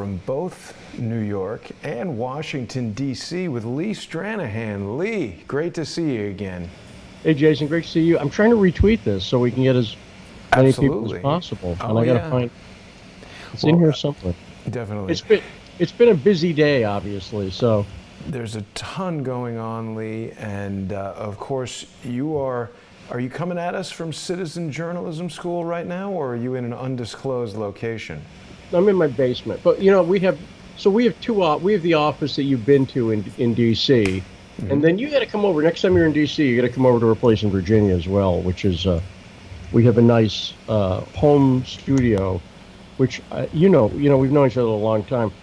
from both New York and Washington, D.C. with Lee Stranahan. Lee, great to see you again. Hey, Jason, great to see you. I'm trying to retweet this so we can get as many people as possible. And I got to find it's in here somewhere. Definitely. It's been a busy day, obviously, so. There's a ton going on, Lee, and of course, are you coming at us from Citizen Journalism School right now, or are you in an undisclosed location? I'm in my basement, but you know, we have the office that you've been to in DC, and then you got to come over next time you're in DC. You got to come over to our place in Virginia as well, which is we have a nice home studio, which you know we've known each other a long time.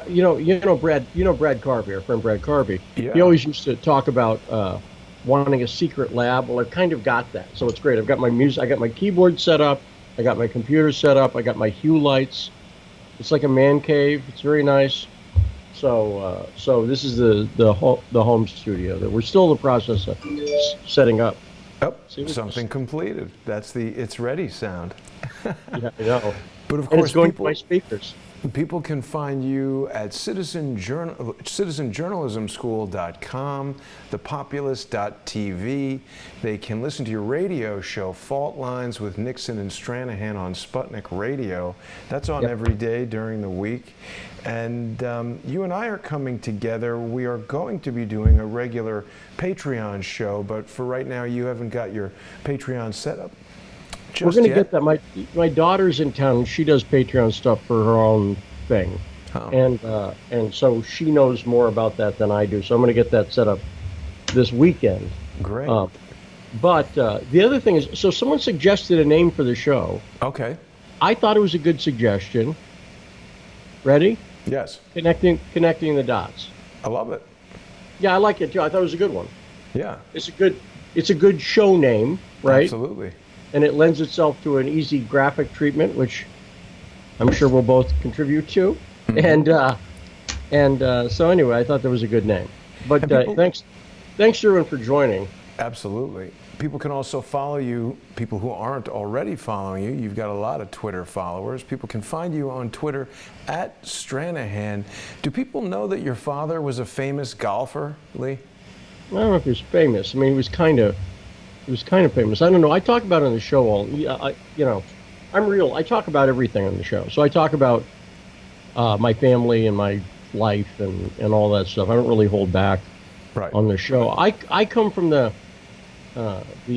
You know Brad Carby, our friend Brad Carby. Yeah. He always used to talk about wanting a secret lab. Well, I've kind of got that, so it's great. I've got my music, I got my keyboard set up, I got my computer set up, I got my hue lights. It's like a man cave. It's very nice. So this is the home studio that we're still in the process of setting up. Oh, something completed. That's the "it's ready" sound. Yeah, I know. But of and course, it's going to my speakers. People can find you at citizenjournalismschool.com, thepopulist.tv. They can listen to your radio show, Fault Lines with Nixon and Stranahan, on Sputnik Radio. That's on every day during the week. And you and I are coming together. We are going to be doing a regular Patreon show, but for right now, you haven't got your Patreon set up. We're going to get that. My daughter's in town, and she does Patreon stuff for her own thing. Oh. And so she knows more about that than I do. So I'm going to get that set up this weekend. Great. But the other thing is, so someone suggested a name for the show. Okay. I thought it was a good suggestion. Ready? Yes. Connecting the dots. I love it. Yeah, I like it too. I thought it was a good one. Yeah. It's a good show name, right? Absolutely. And it lends itself to an easy graphic treatment, which I'm sure we'll both contribute to. Mm-hmm. So anyway, I thought that was a good name. But thanks everyone for joining. Absolutely. People can also follow you, people who aren't already following you. You've got a lot of Twitter followers. People can find you on Twitter at Stranahan. Do people know that your father was a famous golfer, Lee? I don't know if he was famous. I mean, he was kind of famous. I don't know. I talk about it on the show I'm real. I talk about everything on the show. So I talk about my family and my life and all that stuff. I don't really hold back on the show. I come from the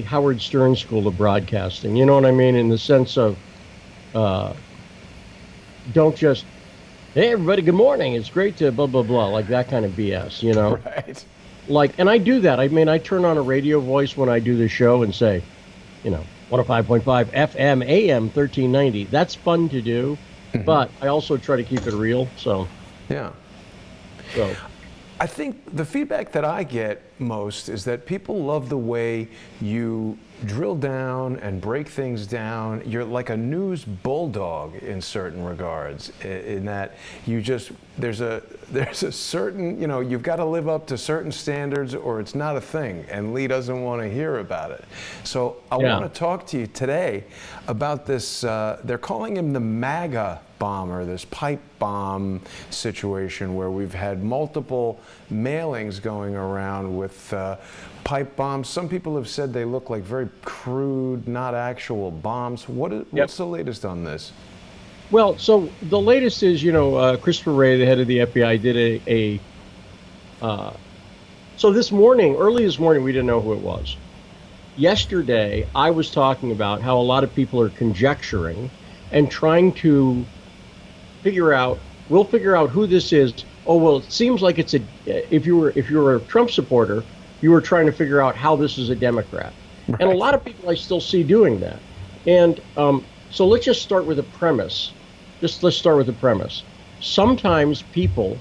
Howard Stern School of Broadcasting. You know what I mean? In the sense of don't just, hey, everybody, good morning. It's great to blah, blah, blah, like that kind of BS, you know? Right. And I do that. I mean, I turn on a radio voice when I do the show and say, 105.5 FM, AM, 1390. That's fun to do, but I also try to keep it real, so. Yeah. So. I think the feedback that I get most is that people love the way you drill down and break things down. You're like a news bulldog in certain regards, in that you just, there's a certain, you've got to live up to certain standards or it's not a thing, and Lee doesn't want to hear about it. So I want to talk to you today about this, they're calling him the Maga bomber, this pipe bomb situation where we've had multiple mailings going around with pipe bombs. Some people have said they look like very crude, not actual bombs. What's the latest on this? Well, so the latest is, Christopher Wray, the head of the FBI, did so this morning, early this morning, we didn't know who it was. Yesterday, I was talking about how a lot of people are conjecturing and trying to figure out who this is. Oh, well, it seems like it's if you were a Trump supporter, you were trying to figure out how this is a Democrat. Right. And a lot of people I still see doing that. And so let's just start with a premise. Let's start with the premise. Sometimes people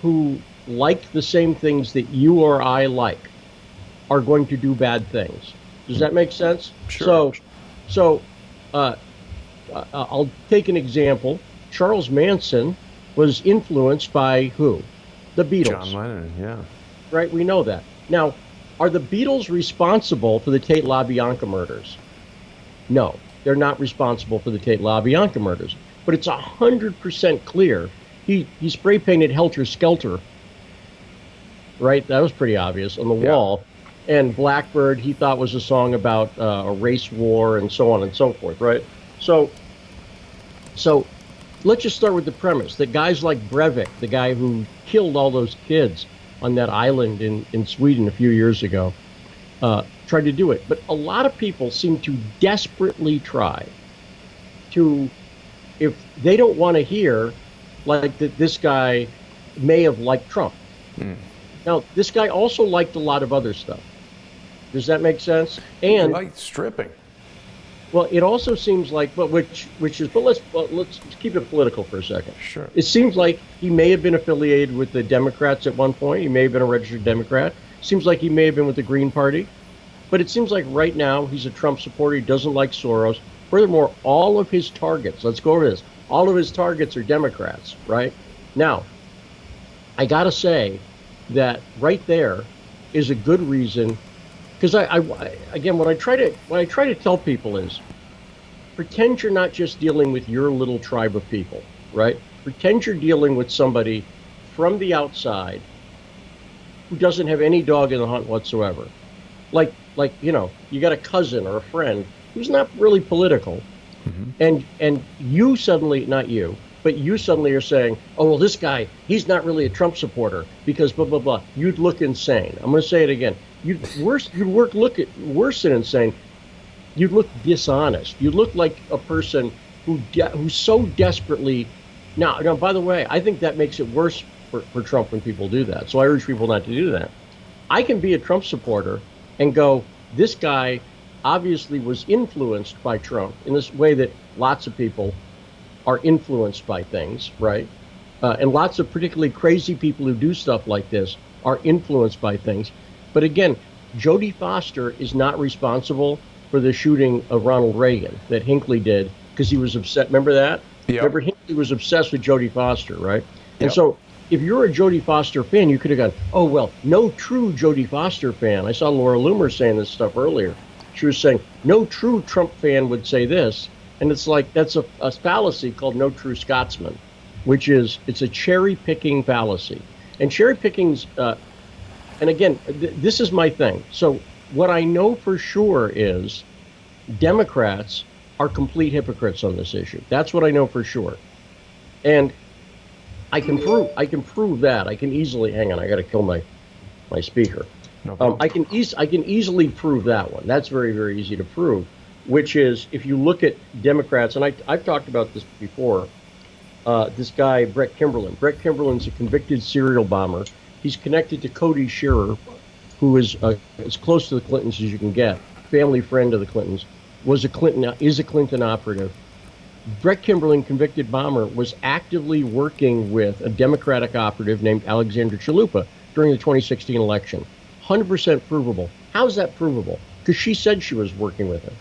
who like the same things that you or I like are going to do bad things. Does that make sense? Sure. So I'll take an example. Charles Manson was influenced by who? The Beatles. John Lennon, yeah. Right, we know that. Now, are the Beatles responsible for the Tate LaBianca murders? No, they're not responsible for the Tate LaBianca murders. But it's 100% clear he spray painted Helter Skelter, right? That was pretty obvious on the Yeah. wall. And Blackbird, he thought was a song about a race war and so on and so forth, right? So, so let's just start with the premise that guys like Breivik, the guy who killed all those kids on that island in Sweden a few years ago, tried to do it. But a lot of people seem to desperately try to, if they don't want to hear, like that this guy may have liked Trump. Now, this guy also liked a lot of other stuff. Does that make sense? And Like stripping. well, it also seems like, but which is, but let's keep it political for a second. Sure. It seems like he may have been affiliated with the Democrats at one point. He may have been a registered Democrat. Seems like he may have been with the Green Party. But it seems like right now he's a Trump supporter. He doesn't like Soros. Furthermore, all of his targets, let's go over this, all of his targets are Democrats, right? Now, I got to say that right there is a good reason, because again, what I try to tell people is, pretend you're not just dealing with your little tribe of people, right? Pretend you're dealing with somebody from the outside who doesn't have any dog in the hunt whatsoever. Like you know, you got a cousin or a friend who's not really political, and you suddenly, not you, but you suddenly are saying, oh, well, this guy, he's not really a Trump supporter because blah, blah, blah. You'd look insane. I'm going to say it again. You'd worse than insane. You'd look dishonest. You'd look like a person who's so desperately. Now, by the way, I think that makes it worse for Trump when people do that. So I urge people not to do that. I can be a Trump supporter and go, this guy obviously was influenced by Trump in this way that lots of people are influenced by things, right? And lots of particularly crazy people who do stuff like this are influenced by things. But again, Jodie Foster is not responsible for the shooting of Ronald Reagan that Hinckley did because he was upset. Remember that? Yep. Remember Hinckley was obsessed with Jodie Foster, right? And Yep. so if you're a Jodie Foster fan, you could have gone, oh, well, no true Jodie Foster fan. I saw Laura Loomer saying this stuff earlier. She was saying, no true Trump fan would say this. And it's like, that's a fallacy called no true Scotsman, which is, it's a cherry picking fallacy. And cherry picking's, and again, this is my thing. So what I know for sure is Democrats are complete hypocrites on this issue. That's what I know for sure. And I can prove that. I can easily, hang on, I got to kill my speaker. No problem. I can easily prove that one. That's very, very easy to prove, which is if you look at Democrats, and I've talked about this before, this guy, Brett Kimberlin. Brett Kimberlin's a convicted serial bomber. He's connected to Cody Shearer, who is as close to the Clintons as you can get, family friend of the Clintons, is a Clinton operative. Brett Kimberlin, convicted bomber, was actively working with a Democratic operative named Alexander Chalupa during the 2016 election. 100% provable. How's that provable? Because she said she was working with him.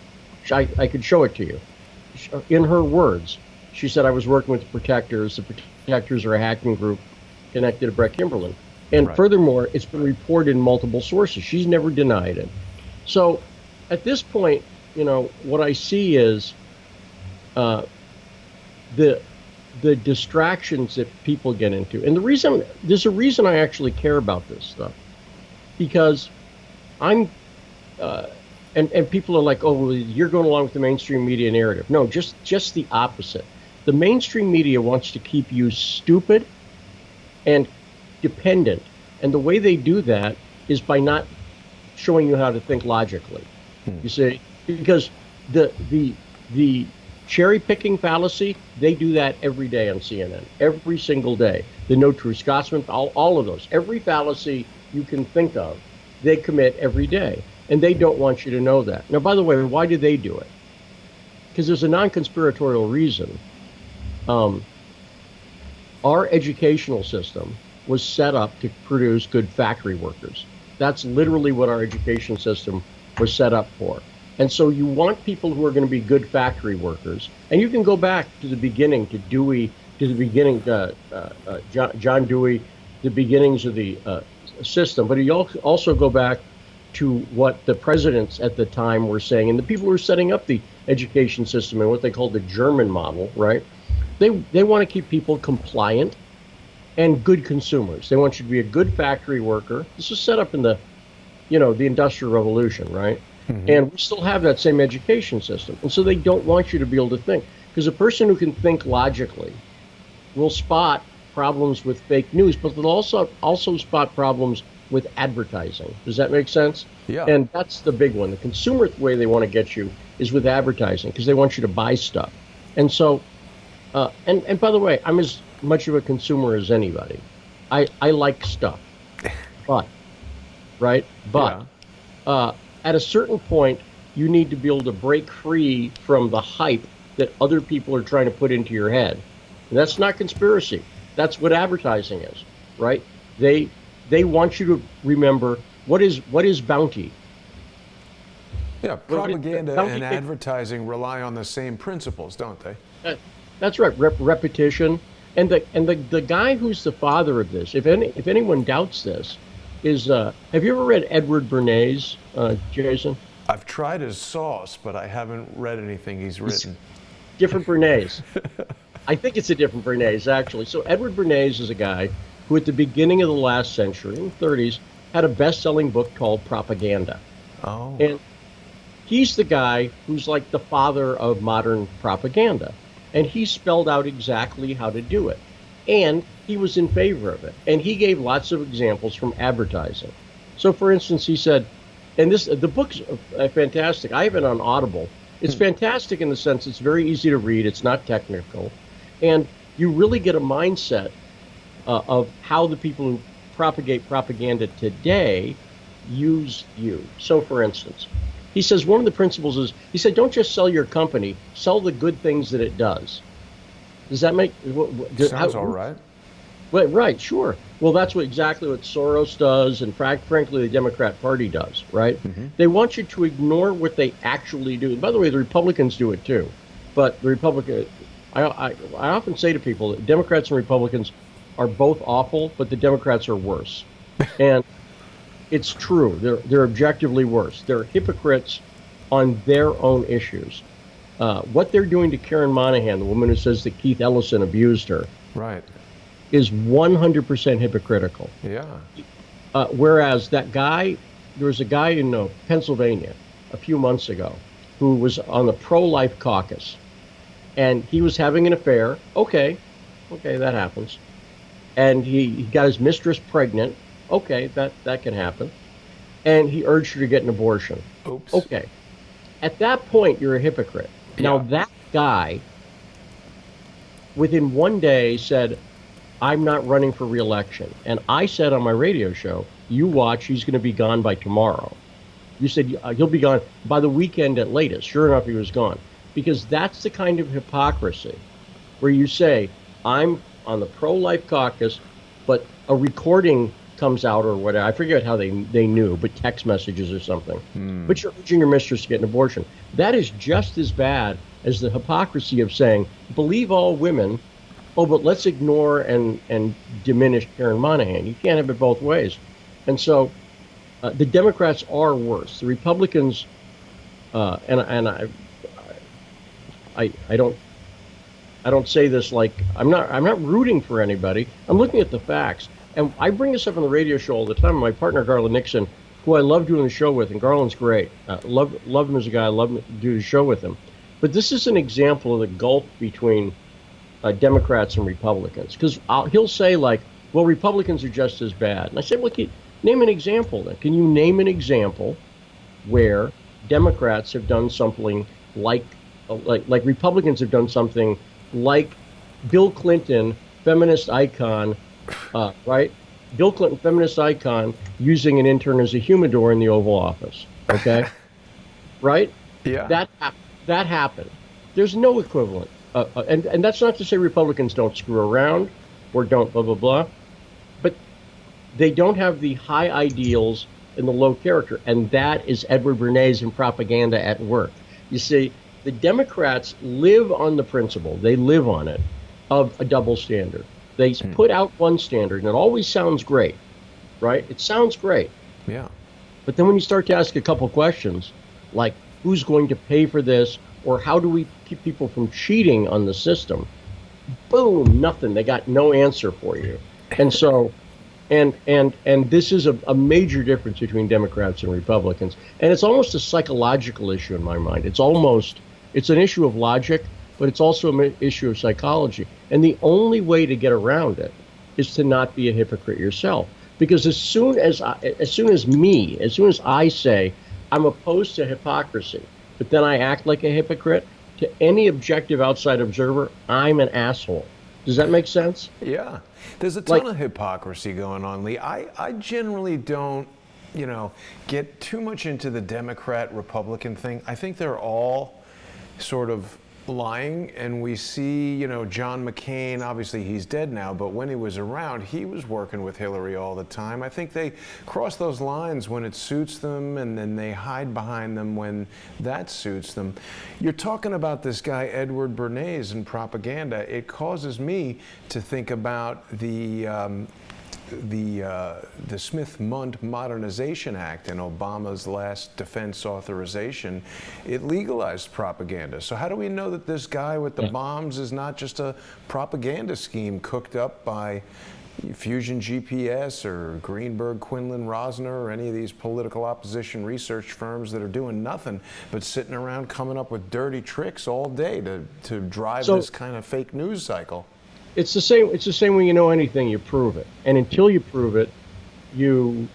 I could show it to you. In her words, she said, I was working with the Protectors. The Protectors are a hacking group connected to Brett Kimberlin. And Right. furthermore, it's been reported in multiple sources. She's never denied it. So at this point, you know, what I see is the distractions that people get into. And there's a reason I actually care about this stuff. Because I'm, and people are like, oh, well, you're going along with the mainstream media narrative. No, just the opposite. The mainstream media wants to keep you stupid and dependent. And the way they do that is by not showing you how to think logically. You see, because the cherry picking fallacy, they do that every day on CNN, every single day. The no true Scotsman, all of those, every fallacy you can think of, they commit every day. And they don't want you to know that. Now, by the way, why do they do it? Because there's a non-conspiratorial reason. Our educational system was set up to produce good factory workers. That's literally what our education system was set up for. And so you want people who are going to be good factory workers. And you can go back to the beginning, to Dewey, to the beginning, John Dewey, the beginnings of the system. But you also go back to what the presidents at the time were saying, and the people who were setting up the education system and what they called the German model, right? They want to keep people compliant. and good consumers. They want you to be a good factory worker. This was set up in the Industrial Revolution, right? And we still have that same education system. And so they don't want you to be able to think. Because a person who can think logically will spot problems with fake news, but they'll also spot problems with advertising. Does that make sense? Yeah. And that's the big one. The consumer way they want to get you is with advertising, because they want you to buy stuff. And so, and by the way, I'm as much of a consumer as anybody. I like stuff, but at a certain point, you need to be able to break free from the hype that other people are trying to put into your head. And that's not conspiracy. That's what advertising is, right? They want you to remember what is bounty. Yeah, propaganda and advertising rely on the same principles, don't they? That's right. Repetition, and the guy who's the father of this, if anyone doubts this, is have you ever read Edward Bernays, Jason? I've tried his sauce, but I haven't read anything he's written. Different Bernays. I think it's a different Bernays, actually. So Edward Bernays is a guy who, at the beginning of the last century, in the 30s, had a best-selling book called Propaganda. Oh. And he's the guy who's like the father of modern propaganda. And he spelled out exactly how to do it. And he was in favor of it. And he gave lots of examples from advertising. So, for instance, he said, and the book's fantastic. I have it on Audible. It's fantastic in the sense it's very easy to read. It's not technical. And you really get a mindset of how the people who propagate propaganda today use you. So, for instance, he says one of the principles is, he said, don't just sell your company, sell the good things that it does. Does that make... Sounds all right. Well, right, sure. Well, that's exactly what Soros does, and frankly, the Democrat Party does, right? They want you to ignore what they actually do. And by the way, the Republicans do it too. But the I often say to people that Democrats and Republicans are both awful, but the Democrats are worse. And it's true. They're objectively worse. They're hypocrites on their own issues. What they're doing to Karen Monahan, the woman who says that Keith Ellison abused her, right, is 100% hypocritical. Yeah. Whereas that guy, there was a guy in Pennsylvania a few months ago who was on the pro-life caucus, and he was having an affair. Okay, that happens. And he got his mistress pregnant. Okay, that can happen. And he urged her to get an abortion. Oops. Okay. At that point, you're a hypocrite. Yeah. Now, that guy, within one day, said, I'm not running for re-election. And I said on my radio show, you watch, he's going to be gone by tomorrow. You said he'll be gone by the weekend at latest. Sure enough, he was gone. Because that's the kind of hypocrisy where you say, I'm on the pro-life caucus, but a recording comes out or whatever. I forget how they knew, but text messages or something. But you're urging your mistress to get an abortion. That is just as bad as the hypocrisy of saying, believe all women, but let's ignore and diminish Karen Monahan. You can't have it both ways. And so the Democrats are worse. The Republicans, and I don't say this like I'm not rooting for anybody. I'm looking at the facts. And I bring this up on the radio show all the time. My partner, Garland Nixon, who I love doing the show with, and Garland's great. Love him as a guy. I love to do the show with him. But this is an example of the gulf between Democrats and Republicans. Because he'll say, like, well, Republicans are just as bad. And I say, well, name an example then. Can you name an example where Democrats have done something like Republicans have done something like Bill Clinton, feminist icon, right? Bill Clinton, feminist icon, using an intern as a humidor in the Oval Office. Okay, right? Yeah. That happened. There's no equivalent, and that's not to say Republicans don't screw around or don't blah blah blah, but they don't have the high ideals and the low character, and that is Edward Bernays and propaganda at work. You see, the Democrats live on the principle, they live on it, of a double standard. They put out one standard, and it always sounds great, right? It sounds great. Yeah. But then when you start to ask a couple questions, like who's going to pay for this, or how do we keep people from cheating on the system, boom, nothing. They got no answer for you. And so, and this is a major difference between Democrats and Republicans, and it's almost a psychological issue in my mind. It's an issue of logic, but it's also an issue of psychology. And the only way to get around it is to not be a hypocrite yourself. Because as soon as I say I'm opposed to hypocrisy, but then I act like a hypocrite, to any objective outside observer, I'm an asshole. Does that make sense? Yeah, there's a ton of hypocrisy going on, Lee. I generally don't, get too much into the Democrat-Republican thing. I think they're all sort of lying, and we see, John McCain, obviously he's dead now, but when he was around, he was working with Hillary all the time. I think they cross those lines when it suits them, and then they hide behind them when that suits them. You're talking about this guy, Edward Bernays, and propaganda. It causes me to think about the Smith-Mundt Modernization Act in Obama's last defense authorization. It legalized propaganda. So how do we know that this guy with the bombs is not just a propaganda scheme cooked up by Fusion GPS or Greenberg, Quinlan, Rosner, or any of these political opposition research firms that are doing nothing but sitting around coming up with dirty tricks all day to drive this kind of fake news cycle? It's the same. It's the same when you know anything, you prove it. And until you prove it, you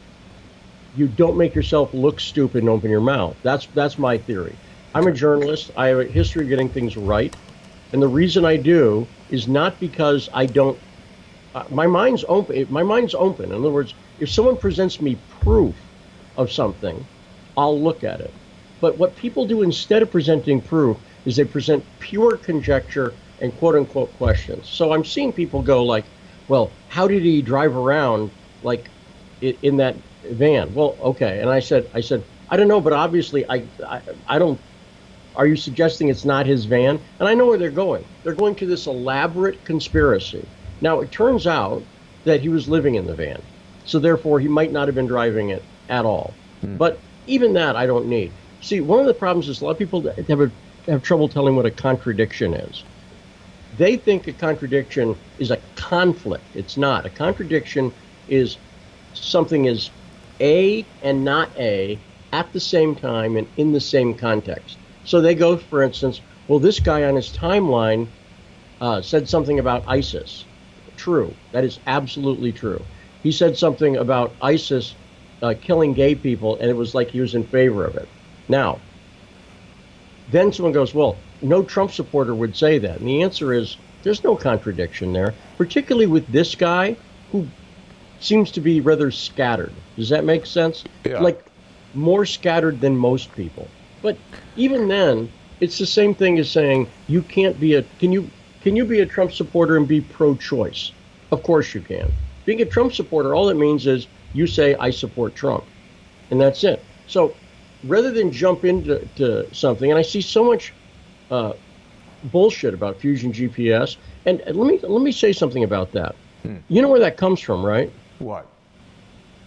don't make yourself look stupid and open your mouth. That's my theory. I'm a journalist. I have a history of getting things right, and the reason I do is not because I don't. My mind's open. My mind's open. In other words, if someone presents me proof of something, I'll look at it. But what people do instead of presenting proof is they present pure conjecture and quote unquote questions. So I'm seeing people go like, well, how did he drive around like in that van? Well, okay. And I said, I don't know, but obviously I don't, are you suggesting it's not his van? And I know where they're going. They're going to this elaborate conspiracy. Now, it turns out that he was living in the van. So therefore he might not have been driving it at all. But even that I don't need. See, one of the problems is a lot of people have trouble telling what a contradiction is. They think a contradiction is a conflict. It's not. A contradiction is something is A and not A at the same time and in the same context. So they go, for instance, well, this guy on his timeline said something about ISIS. True. That is absolutely true. He said something about ISIS killing gay people, and it was like he was in favor of it. Now, then someone goes, well, no Trump supporter would say that. And the answer is there's no contradiction there, particularly with this guy who seems to be rather scattered. Does that make sense? Yeah. Like more scattered than most people. But even then, it's the same thing as saying you can't be can you be a Trump supporter and be pro-choice? Of course you can. Being a Trump supporter, all it means is you say I support Trump, and that's it. So rather than jump into something, and I see so much bullshit about Fusion GPS. And let me say something about that. You know where that comes from, right? What?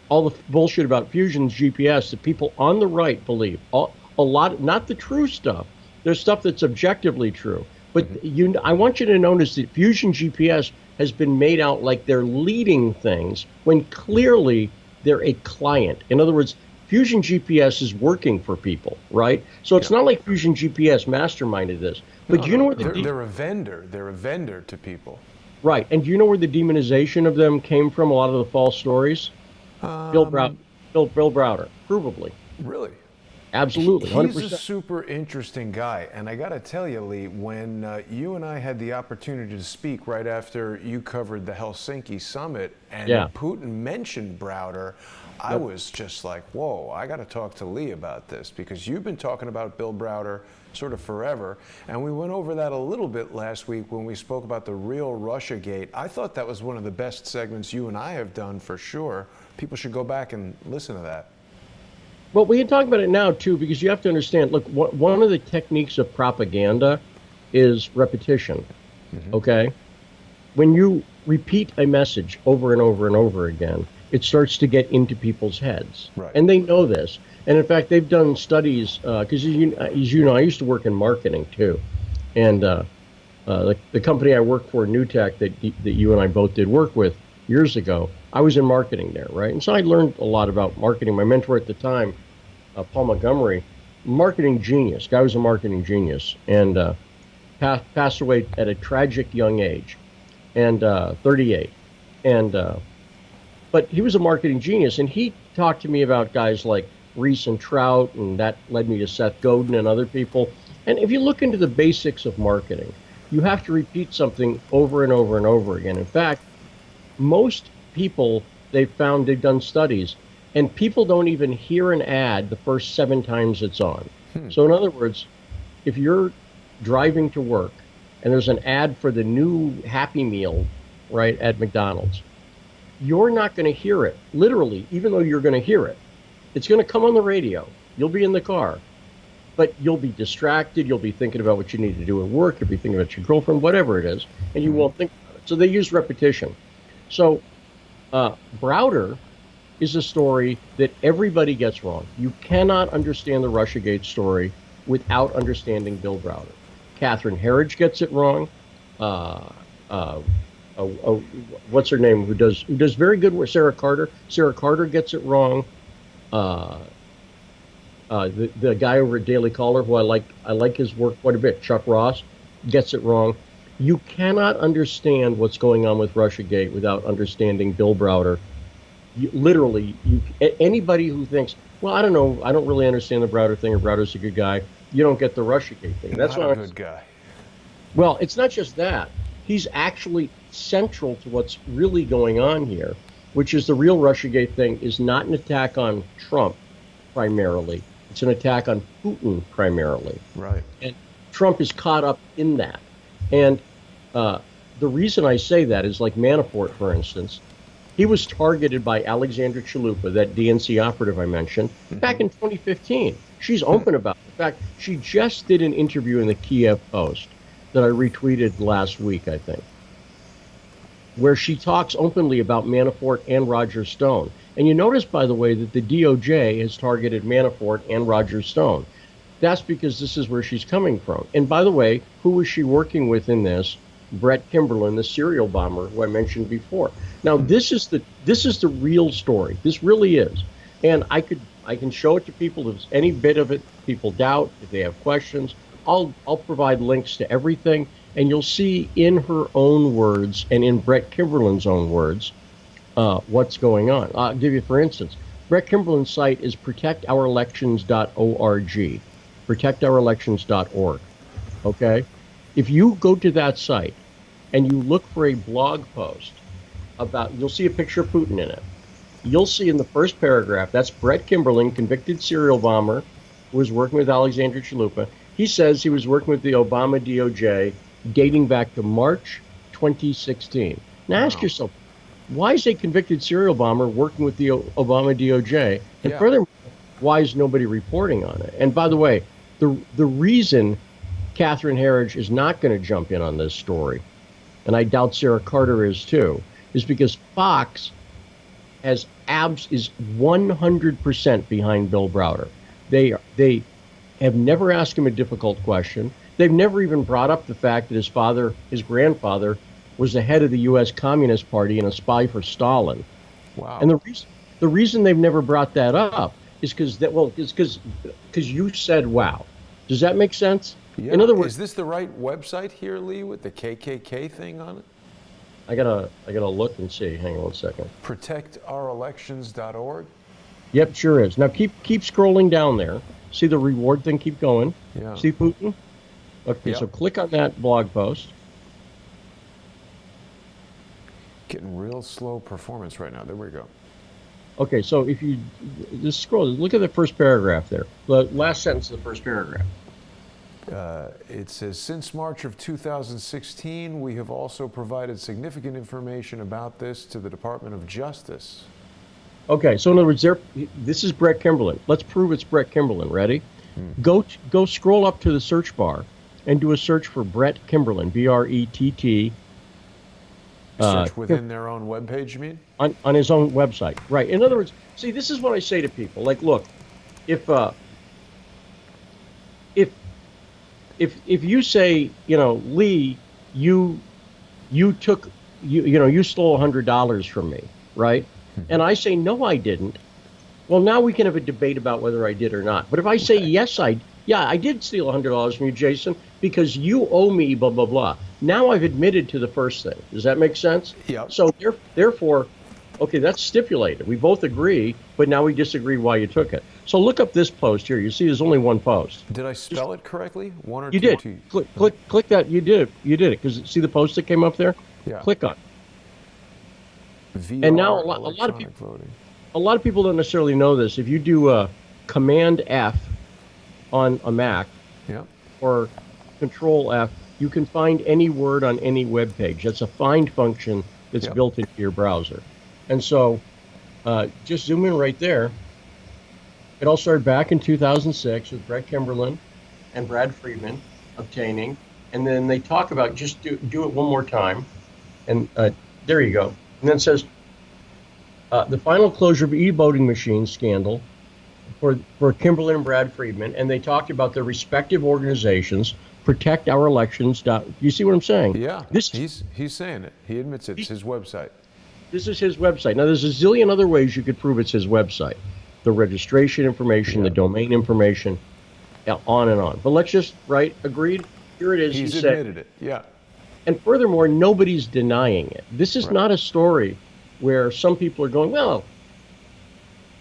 All the bullshit about Fusion's GPS that people on the right believe. A lot, not the true stuff. There's stuff that's objectively true. But I want you to notice that Fusion GPS has been made out like they're leading things when clearly they're a client. In other words, Fusion GPS is working for people, right? So it's not like Fusion GPS masterminded this. But do you know where they're a vendor. They're a vendor to people. Right. And do you know where the demonization of them came from? A lot of the false stories. Bill Browder, provably. Really? Absolutely. 100%. He's a super interesting guy. And I got to tell you, Lee, when you and I had the opportunity to speak right after you covered the Helsinki summit and Putin mentioned Browder, I was just like, whoa, I got to talk to Lee about this, because you've been talking about Bill Browder sort of forever. And we went over that a little bit last week when we spoke about the real Russiagate. I thought that was one of the best segments you and I have done for sure. People should go back and listen to that. Well, we can talk about it now, too, because you have to understand, look, one of the techniques of propaganda is repetition, okay? When you repeat a message over and over and over again, it starts to get into people's heads. Right. And they know this. And in fact, they've done studies, because as you know, I used to work in marketing, too. And the company I work for, Newtek, that you and I both did work with, years ago, I was in marketing there, right? And so I learned a lot about marketing. My mentor at the time, Paul Montgomery, marketing genius. Guy was a marketing genius, and passed away at a tragic young age, and 38. And but he was a marketing genius, and he talked to me about guys like Reese and Trout, and that led me to Seth Godin and other people. And if you look into the basics of marketing, you have to repeat something over and over and over again. In fact, most people, they've done studies, and people don't even hear an ad the first 7 times it's on. So in other words, if you're driving to work and there's an ad for the new Happy Meal, right, at McDonald's, you're not going to hear it, literally, even though you're going to hear it. It's going to come on the radio. You'll be in the car, but you'll be distracted. You'll be thinking about what you need to do at work. You'll be thinking about your girlfriend, whatever it is, and you won't think about it. So they use repetition. So Browder is a story that everybody gets wrong. You cannot understand the Russiagate story without understanding Bill Browder. Catherine Herridge gets it wrong. What's her name? Who does very good work? Sarah Carter. Sarah Carter gets it wrong. The guy over at Daily Caller, who I like his work quite a bit, Chuck Ross, gets it wrong. You cannot understand what's going on with Russiagate without understanding Bill Browder. Anybody who thinks, well, I don't know, I don't really understand the Browder thing, or Browder's a good guy, you don't get the Russiagate thing. That's not a good guy. Well, it's not just that. He's actually central to what's really going on here, which is the real Russiagate thing is not an attack on Trump primarily. It's an attack on Putin primarily. Right. And Trump is caught up in that. And the reason I say that is, like Manafort, for instance, he was targeted by Alexandra Chalupa, that DNC operative I mentioned, back in 2015. She's open about it. In fact, she just did an interview in the Kiev Post that I retweeted last week, I think, where she talks openly about Manafort and Roger Stone. And you notice, by the way, that the DOJ has targeted Manafort and Roger Stone. That's because this is where she's coming from. And by the way, who was she working with in this? Brett Kimberlin, the serial bomber who I mentioned before. Now, this is the real story. This really is. And I can show it to people. If any bit of it people doubt, if they have questions, I'll provide links to everything, and you'll see in her own words and in Brett Kimberlin's own words what's going on. I'll give you, for instance, Brett Kimberlin's site is protectourelections.org, protectourelections.org. Okay? If you go to that site and you look for a blog post about, you'll see a picture of Putin in it. You'll see in the first paragraph, that's Brett Kimberlin, convicted serial bomber, who was working with Alexandra Chalupa. He says he was working with the Obama DOJ dating back to March 2016. Now ask yourself, why is a convicted serial bomber working with the Obama DOJ? And furthermore, why is nobody reporting on it? And by the way, the reason Catherine Herridge is not going to jump in on this story, and I doubt Sarah Carter is too, is because Fox is 100% behind Bill Browder. They have never asked him a difficult question. They've never even brought up the fact that his grandfather, was the head of the U.S. Communist Party and a spy for Stalin. Wow. And the reason they've never brought that up is because you said wow. Does that make sense? Yeah. In other words, is this the right website here, Lee, with the KKK thing on it? I gotta look and see. Hang on 1 second. Protectourelections.org. Yep, sure is. Now keep scrolling down there. See the reward thing? Keep going. Yeah. See Putin? Okay, so click on that blog post. Getting real slow performance right now. There we go. Okay, so if you just scroll, look at the first paragraph there. The last sentence of the first paragraph. It says, since March of 2016, we have also provided significant information about this to the Department of Justice. Okay, so in other words, this is Brett Kimberlin. Let's prove it's Brett Kimberlin. Ready? Go scroll up to the search bar and do a search for Brett Kimberlin, B-R-E-T-T. Search within their own webpage, you mean? On his own website, right. In other words, see, this is what I say to people. Like, look, if you say, Lee, you took you stole $100 from me, right? And I say, no, I didn't. Well, now we can have a debate about whether I did or not. But if I say, yes, I did steal $100 from you, Jason, because you owe me blah, blah, blah. Now I've admitted to the first thing. Does that make sense? Yep. So therefore, okay, that's stipulated. We both agree, but now we disagree why you took it. So look up this post here. You see there's only one post. Did I spell it correctly? One or You two did. T's? Click that. You did it. You did it. Because see the post that came up there? Yeah. Click on it. VR And now a lot of electronic people- voting. A lot of people don't necessarily know this. If you do Command F on a Mac Yep. or Control F, you can find any word on any web page. That's a find function that's Yep. built into your browser. And so just zoom in right there. It all started back in 2006 with Brett Kimberlin and Brad Friedman obtaining. And then they talk about just do it one more time. And there you go. And then it says, the final closure of e-voting machine scandal for Kimberlin and Brad Friedman, and they talked about their respective organizations protect our elections. You see what I'm saying? Yeah. He's saying it. He admits it's his website. This is his website. Now, there's a zillion other ways you could prove it's his website. The registration information, the domain information, on and on. But let's just, agreed? Here it is. He's he said, admitted it. Yeah. and furthermore, nobody's denying it. This is not a story where some people are going, well,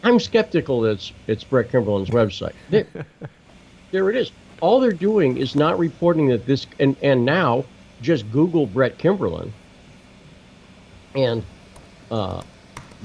I'm skeptical that it's Brett Kimberlin's website. There it is. All they're doing is not reporting that this, and now just Google Brett Kimberlin, and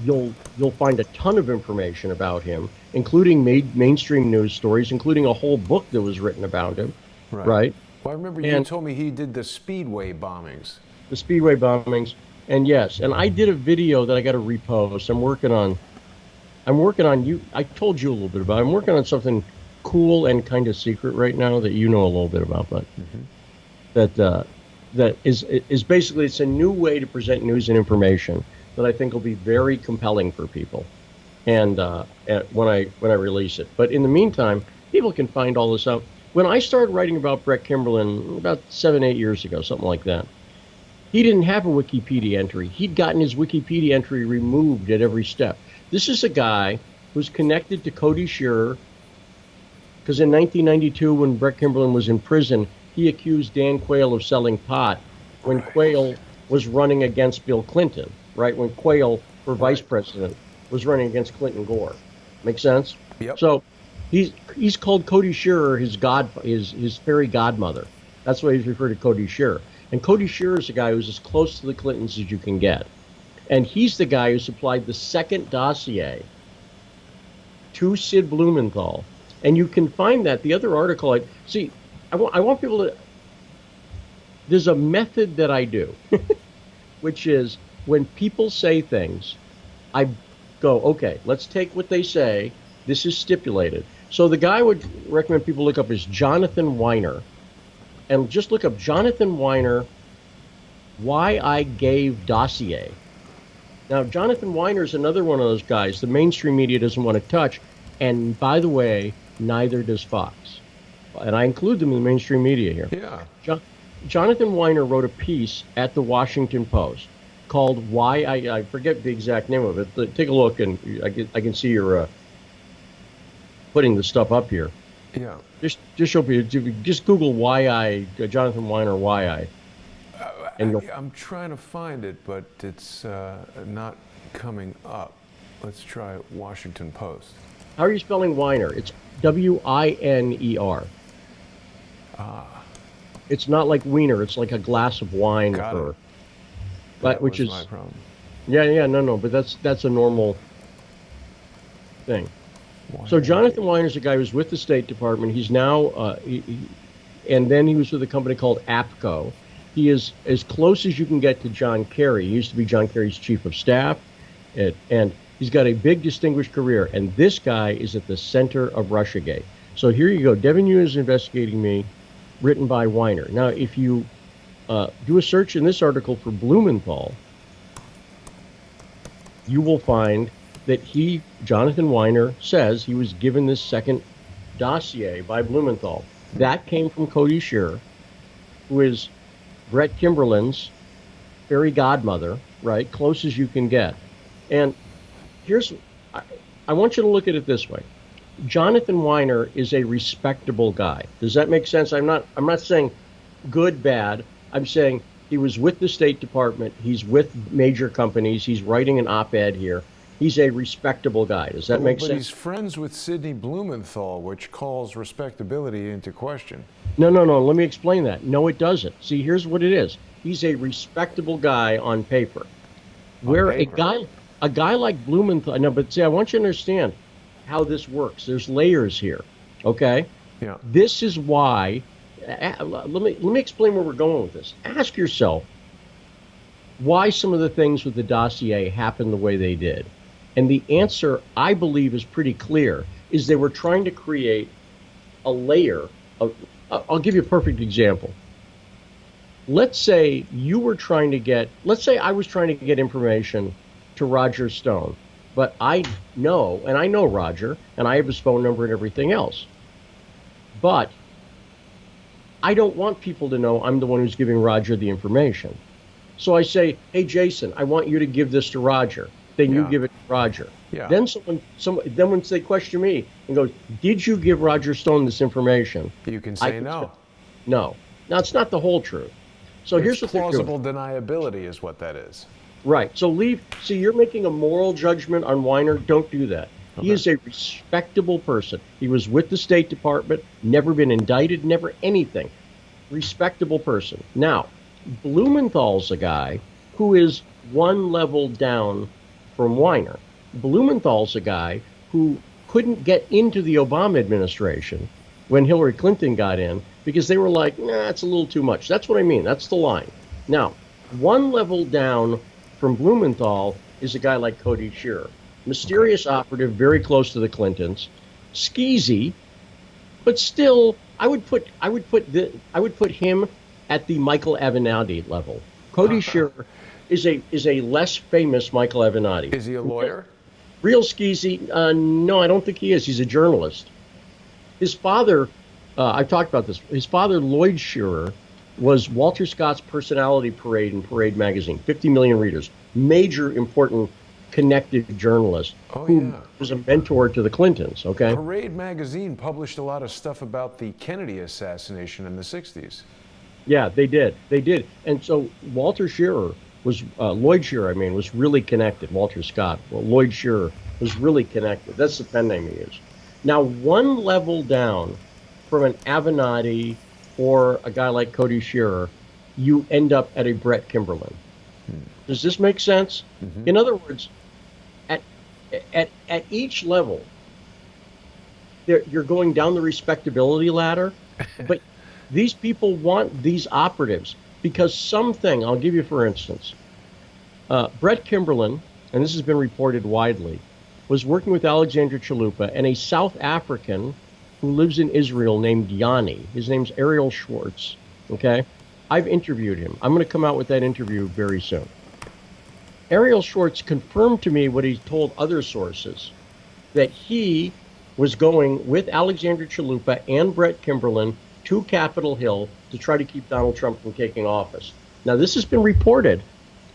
you'll find a ton of information about him, including mainstream news stories, including a whole book that was written about him, right? Well, I remember you told me he did the Speedway bombings. The Speedway bombings. And yes, and I did a video that I got to repost. I'm working on you. I told you a little bit about it. I'm working on something cool and kind of secret right now that you know a little bit about, but that is basically, it's a new way to present news and information that I think will be very compelling for people. And when I release it. But in the meantime, people can find all this out. When I started writing about Brett Kimberlin about 7-8 years ago, something like that, he didn't have a Wikipedia entry. He'd gotten his Wikipedia entry removed at every step. This is a guy who's connected to Cody Shearer, because in 1992, when Brett Kimberlin was in prison, he accused Dan Quayle of selling pot when Quayle was running against Bill Clinton, right? When Quayle, for vice president, was running against Clinton Gore. Make sense? Yep. So he's called Cody Shearer his fairy godmother. That's why he's referred to Cody Shearer. And Cody Shearer is a guy who's as close to the Clintons as you can get. And he's the guy who supplied the second dossier to Sid Blumenthal. And you can find that. The other article, I want people to, there's a method that I do, which is when people say things, I go, okay, let's take what they say. This is stipulated. So the guy I would recommend people look up is Jonathan Weiner. And just look up Jonathan Weiner, Why I Gave Dossier. Now, Jonathan Weiner is another one of those guys the mainstream media doesn't want to touch. And by the way, neither does Fox. And I include them in the mainstream media here. Yeah. Jonathan Weiner wrote a piece at the Washington Post called Why I forget the exact name of it. Take a look, and I can see you're putting the stuff up here. Yeah. Just show me. Just Google Jonathan Weiner and I'm trying to find it, but it's not coming up. Let's try Washington Post. How are you spelling Weiner? It's Winer. It's not like wiener. It's like a glass of wine. Got it. But which was is my problem. Yeah, no, but that's a normal thing. So Jonathan Weiner is a guy who's with the State Department. He's now, and then he was with a company called APCO. He is as close as you can get to John Kerry. He used to be John Kerry's chief of staff, and he's got a big distinguished career. And this guy is at the center of Russiagate. So here you go. Devin Yu is investigating me, written by Weiner. Now, if you do a search in this article for Blumenthal, you will find that Jonathan Weiner, says he was given this second dossier by Blumenthal. That came from Cody Shearer, who is Brett Kimberlin's fairy godmother, right? Close as you can get. And here's, I, I want you to look at it this way. Jonathan Weiner is a respectable guy. Does that make sense? I'm not saying good, bad. I'm saying he was with the State Department. He's with major companies. He's writing an op-ed here. He's a respectable guy. Does that make But sense? he's friends with Sidney Blumenthal, which calls respectability into question. No, no, no. Let me explain that. No, it doesn't. See, here's what it is. He's a respectable guy on paper. Where a guy like Blumenthal. No, but see, I want you to understand how this works. There's layers here. Okay. Yeah. This is why. Let me explain where we're going with this. Ask yourself why some of the things with the dossier happened the way they did. And the answer, I believe, is pretty clear, is they were trying to create a layer of, I'll give you a perfect example. Let's say let's say I was trying to get information to Roger Stone, but I know Roger, and I have his phone number and everything else. But I don't want people to know I'm the one who's giving Roger the information. So I say, hey, Jason, I want you to give this to Roger. Then you give it to Roger. Yeah. Then then when they question me and go, did you give Roger Stone this information? You can say no. No. Now, it's not the whole truth. So here's what plausible deniability is what that is. Right. So see, you're making a moral judgment on Weiner. Don't do that. Okay. He is a respectable person. He was with the State Department, never been indicted, never anything. Respectable person. Now, Blumenthal's a guy who is one level down from Weiner. Blumenthal's a guy who couldn't get into the Obama administration when Hillary Clinton got in because they were like, nah, it's a little too much. That's what I mean. That's the line. Now, one level down from Blumenthal is a guy like Cody Shearer. Mysterious operative, very close to the Clintons, skeezy, but still, I would put him at the Michael Avenatti level. Cody Shearer is a less famous Michael Avenatti. Is he a lawyer? Real skeezy? No, I don't think he is. He's a journalist. His father, I've talked about this. His father, Lloyd Shearer, was Walter Scott's personality parade in Parade magazine. 50 million readers. Major, important, connected journalist who was a mentor to the Clintons. Okay. Parade magazine published a lot of stuff about the Kennedy assassination in the 60s. Yeah, they did. And so Lloyd Shearer, was really connected. Walter Scott. Well, Lloyd Shearer was really connected. That's the pen name he used. Now, one level down from an Avenatti or a guy like Cody Shearer, you end up at a Brett Kimberlin. Does this make sense? Mm-hmm. In other words, at each level, you're going down the respectability ladder, but these people want these operatives because something, I'll give you for instance, Brett Kimberlin, and this has been reported widely, was working with Alexandra Chalupa and a South African who lives in Israel named Yanni. His name's Ariel Schwartz, okay? I've interviewed him. I'm going to come out with that interview very soon. Ariel Schwartz confirmed to me what he told other sources, that he was going with Alexandra Chalupa and Brett Kimberlin to Capitol Hill to try to keep Donald Trump from taking office. Now, this has been reported.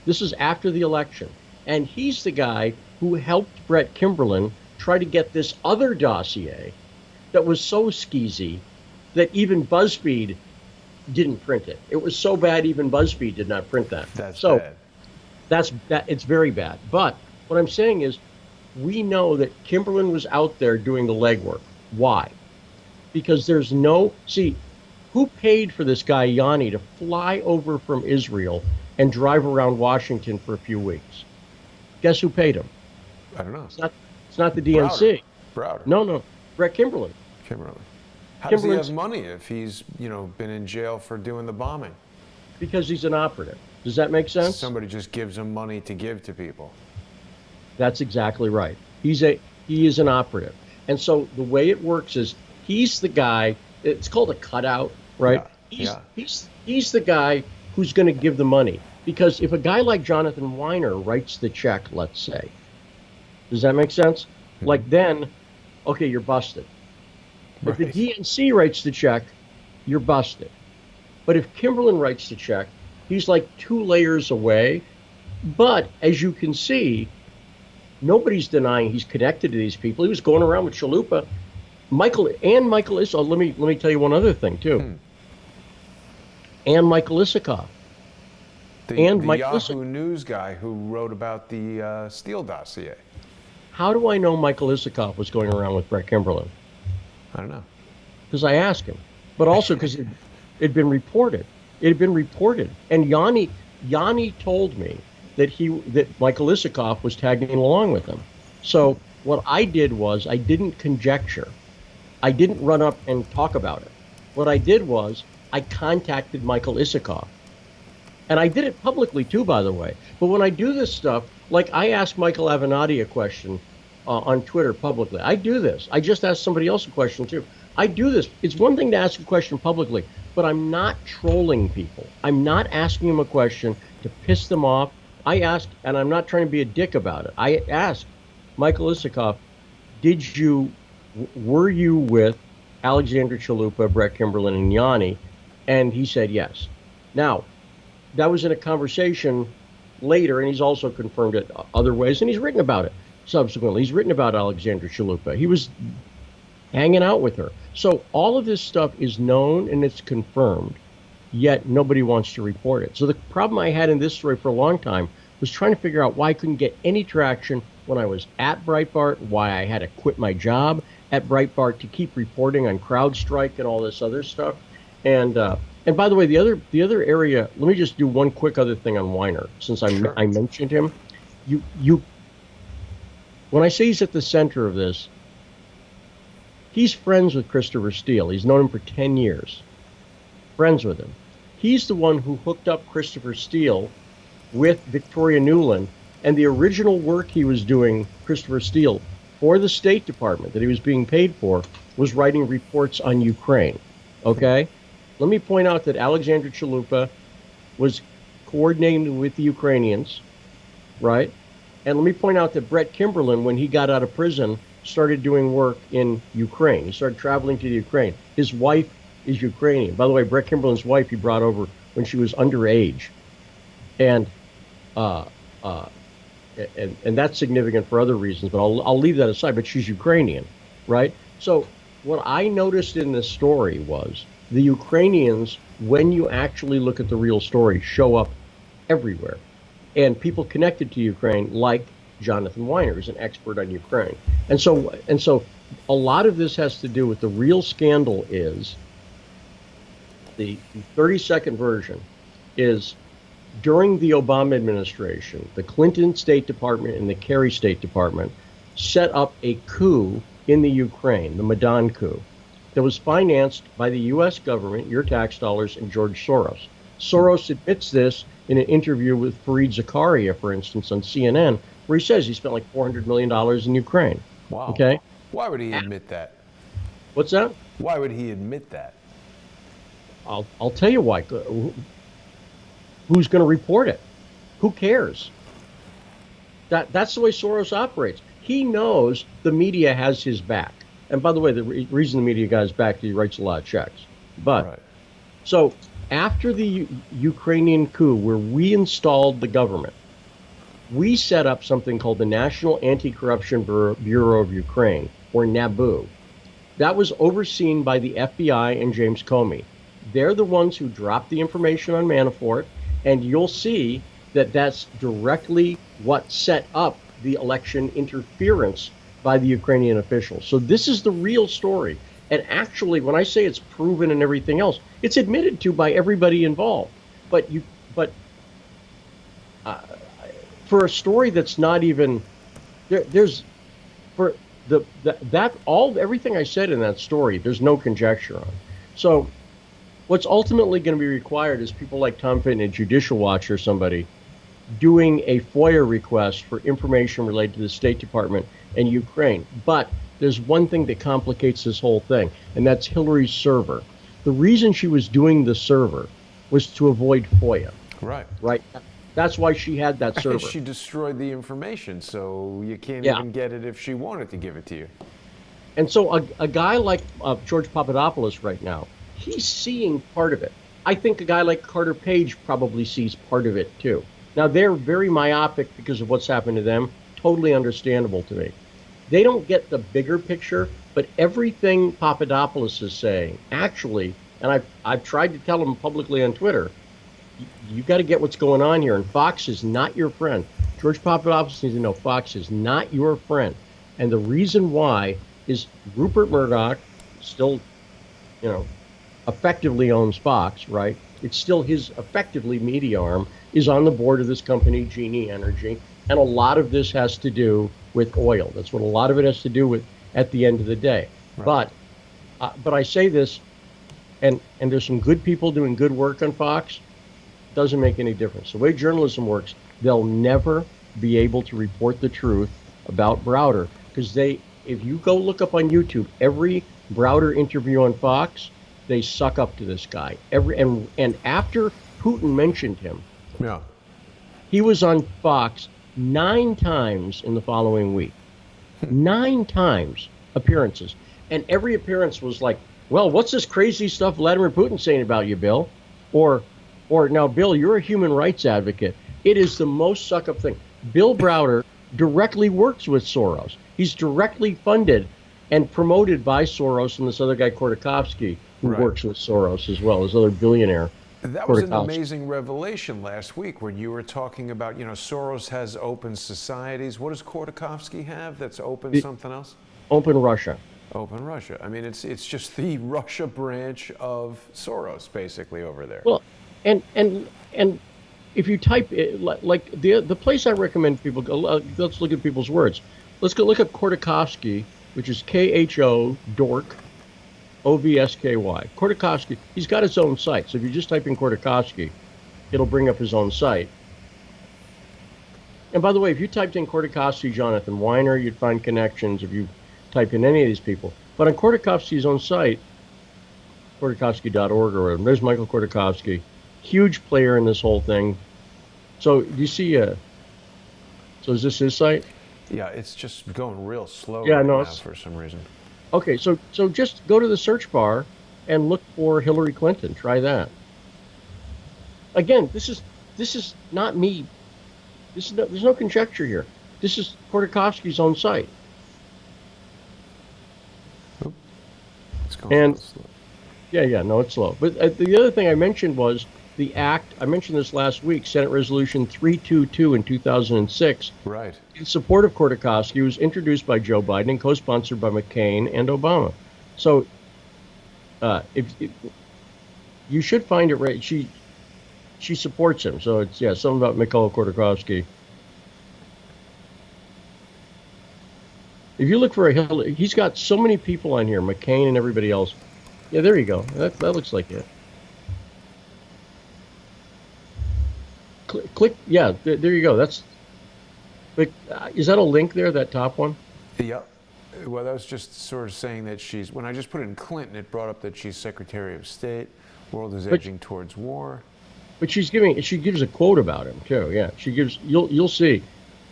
This is after the election. And he's the guy who helped Brett Kimberlin try to get this other dossier that was so skeezy that even BuzzFeed didn't print it. It was so bad even BuzzFeed did not print that. That's bad. It's very bad. But what I'm saying is we know that Kimberlin was out there doing the legwork. Why? Because who paid for this guy Yanni to fly over from Israel and drive around Washington for a few weeks? Guess who paid him? I don't know. It's not the DNC. Browder. No. Brett Kimberlin. How does he have money if he's, been in jail for doing the bombing? Because he's an operative. Does that make sense? Somebody just gives him money to give to people. That's exactly right. He is an operative. And so the way it works is he's the guy, it's called a cutout, right? He's the guy who's going to give the money. Because if a guy like Jonathan Weiner writes the check, let's say, does that make sense? Mm-hmm. Like then, okay, you're busted. Right. If the DNC writes the check, you're busted. But if Kimberlin writes the check, He's like 2 layers away. But as you can see, nobody's denying he's connected to these people. He was going around with Chalupa. Michael is. Oh, let me tell you one other thing too. And Michael Isikoff. The Yahoo News guy who wrote about the Steele dossier. How do I know Michael Isikoff was going around with Brett Kimberlin? I don't know. Because I asked him, but also because it had been reported. It had been reported, and Yanni told me that Michael Isikoff was tagging along with him. So what I did was I didn't conjecture. I didn't run up and talk about it. What I did was I contacted Michael Isikoff. And I did it publicly too, by the way. But when I do this stuff, like I asked Michael Avenatti a question on Twitter publicly. I do this. I just asked somebody else a question too. I do this. It's one thing to ask a question publicly, but I'm not trolling people. I'm not asking them a question to piss them off. I asked, and I'm not trying to be a dick about it. I asked Michael Isikoff, were you with Alexandra Chalupa, Brett Kimberlin, and Yanni? And he said yes. Now, that was in a conversation later, and he's also confirmed it other ways, and he's written about it subsequently. He's written about Alexandra Chalupa. He was hanging out with her. So all of this stuff is known and it's confirmed, yet nobody wants to report it. So the problem I had in this story for a long time was trying to figure out why I couldn't get any traction when I was at Breitbart, why I had to quit my job at Breitbart to keep reporting on CrowdStrike and all this other stuff. And by the way, the other area, let me just do one quick other thing on Weiner, since I mentioned him. When I say he's at the center of this, he's friends with Christopher Steele. He's known him for 10 years. Friends with him. He's the one who hooked up Christopher Steele with Victoria Nuland, and the original work he was doing, Christopher Steele, for the State Department that he was being paid for, was writing reports on Ukraine. Okay? Let me point out that Alexandra Chalupa was coordinating with the Ukrainians, right? And let me point out that Brett Kimberlin, when he got out of prison, started doing work in Ukraine. He started traveling to the Ukraine. His wife is Ukrainian. By the way, Brett Kimberlin's wife he brought over when she was underage. And that's significant for other reasons, but I'll leave that aside. But she's Ukrainian, right? So what I noticed in this story was the Ukrainians, when you actually look at the real story, show up everywhere. And people connected to Ukraine, like Jonathan Weiner, who's an expert on Ukraine. And so a lot of this has to do with the real scandal is the 30-second version is during the Obama administration, the Clinton State Department and the Kerry State Department set up a coup in the Ukraine, the Maidan coup, that was financed by the U.S. government, your tax dollars, and George Soros. Soros admits this in an interview with Fareed Zakaria, for instance, on CNN, where he says he spent like $400 million in Ukraine. Wow. Okay? Why would he admit that? What's that? Why would he admit that? I'll tell you why. Who's going to report it? Who cares? That's the way Soros operates. He knows the media has his back. And by the way, the reason the media got his back is he writes a lot of checks. But right. So after the Ukrainian coup, where we installed the government, we set up something called the National Anti-Corruption Bureau of Ukraine, or NABU. That was overseen by the FBI and James Comey. They're the ones who dropped the information on Manafort, and you'll see that that's directly what set up the election interference by the Ukrainian officials. So this is the real story. And actually, when I say it's proven and everything else, it's admitted to by everybody involved. But for a story that's not even there's for everything I said in that story, there's no conjecture on. So what's ultimately going to be required is people like Tom Fitton at Judicial Watch or somebody doing a FOIA request for information related to the State Department and Ukraine. But there's one thing that complicates this whole thing, and that's Hillary's server. The reason she was doing the server was to avoid FOIA. Right. Right. That's why she had that server. She destroyed the information, so you can't even get it if she wanted to give it to you. And so a guy like George Papadopoulos right now, he's seeing part of it. I think a guy like Carter Page probably sees part of it too. Now they're very myopic because of what's happened to them. Totally understandable to me. They don't get the bigger picture, but everything Papadopoulos is saying, actually, and I've tried to tell him publicly on Twitter, you got to get what's going on here. And Fox is not your friend. George Papadopoulos needs to know Fox is not your friend. And the reason why is Rupert Murdoch still, you know, effectively owns Fox, right? It's still his effectively media arm, is on the board of this company, Genie Energy. And a lot of this has to do with oil. That's what a lot of it has to do with at the end of the day. Right. But I say this, and there's some good people doing good work on Fox. Doesn't make any difference. The way journalism works, they'll never be able to report the truth about Browder because if you go look up on YouTube, every Browder interview on Fox, they suck up to this guy. And after Putin mentioned him, yeah, he was on Fox 9 times in the following week. 9 times appearances. And every appearance was like, well, what's this crazy stuff Vladimir Putin's saying about you, Bill? Or now, Bill, you're a human rights advocate. It is the most suck-up thing. Bill Browder directly works with Soros. He's directly funded and promoted by Soros and this other guy, Kordakovsky, who works with Soros as well, this other billionaire. That was an amazing revelation last week when you were talking about, Soros has open societies. What does Kordakovsky have that's open something else? Open Russia. Open Russia. I mean, it's just the Russia branch of Soros, basically, over there. Well, and if you type it, like the place I recommend people go, let's look at people's words. Let's go look up Kordakovsky, which is KHO dork, OVSKY. Kordakovsky. He's got his own site. So if you just type in Kordakovsky, it'll bring up his own site. And by the way, if you typed in Kordakovsky, Jonathan Weiner, you'd find connections. If you type in any of these people, but on Kordakovsky's own site, Kordakovsky.org or whatever, there's Michael Kordakovsky. Huge player in this whole thing. So do you see? So is this his site? Yeah, it's just going real slow now for some reason. Okay, so just go to the search bar and look for Hillary Clinton. Try that. Again, this is not me. There's no conjecture here. This is Kordakovsky's own site. Oop. It's going real slow. Yeah, no, it's slow. But the other thing I mentioned was the act, I mentioned this last week, Senate Resolution 322 in 2006. Right. In support of Kordakovsky, was introduced by Joe Biden and co-sponsored by McCain and Obama. So if you should find it right. She supports him. So it's, something about Mikhail Kordakovsky. If you look for a Hillary, he's got so many people on here, McCain and everybody else. Yeah, there you go. That looks like it. Click. Yeah, there you go. That's. Is that a link there? That top one? Yep. Well, that was just sort of saying that she's. When I just put it in Clinton, it brought up that she's Secretary of State. World is edging towards war. But she gives a quote about him too. Yeah, she gives. You'll see.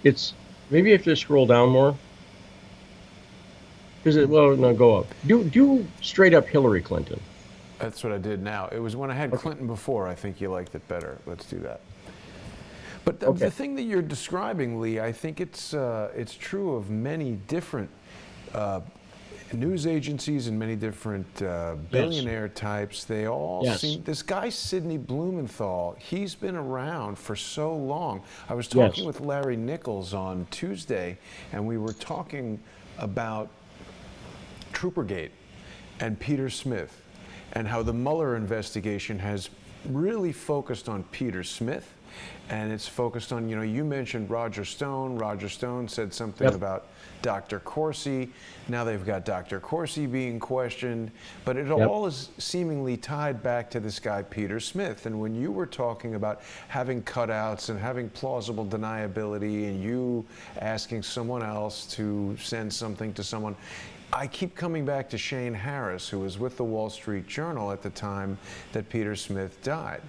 It's maybe you have to scroll down more. Go up. Do straight up Hillary Clinton. That's what I did now. It was when I had Clinton before. I think you liked it better. Let's do that. But the thing that you're describing, Lee, I think it's true of many different news agencies and many different billionaire types. They all seem. This guy Sidney Blumenthal, he's been around for so long. I was talking with Larry Nichols on Tuesday, and we were talking about Troopergate and Peter Smith and how the Mueller investigation has really focused on Peter Smith, and it's focused on, you mentioned Roger Stone. Roger Stone said something about Dr. Corsi. Now they've got Dr. Corsi being questioned, but it all is seemingly tied back to this guy, Peter Smith. And when you were talking about having cutouts and having plausible deniability and you asking someone else to send something to someone, I keep coming back to Shane Harris, who was with the Wall Street Journal at the time that Peter Smith died.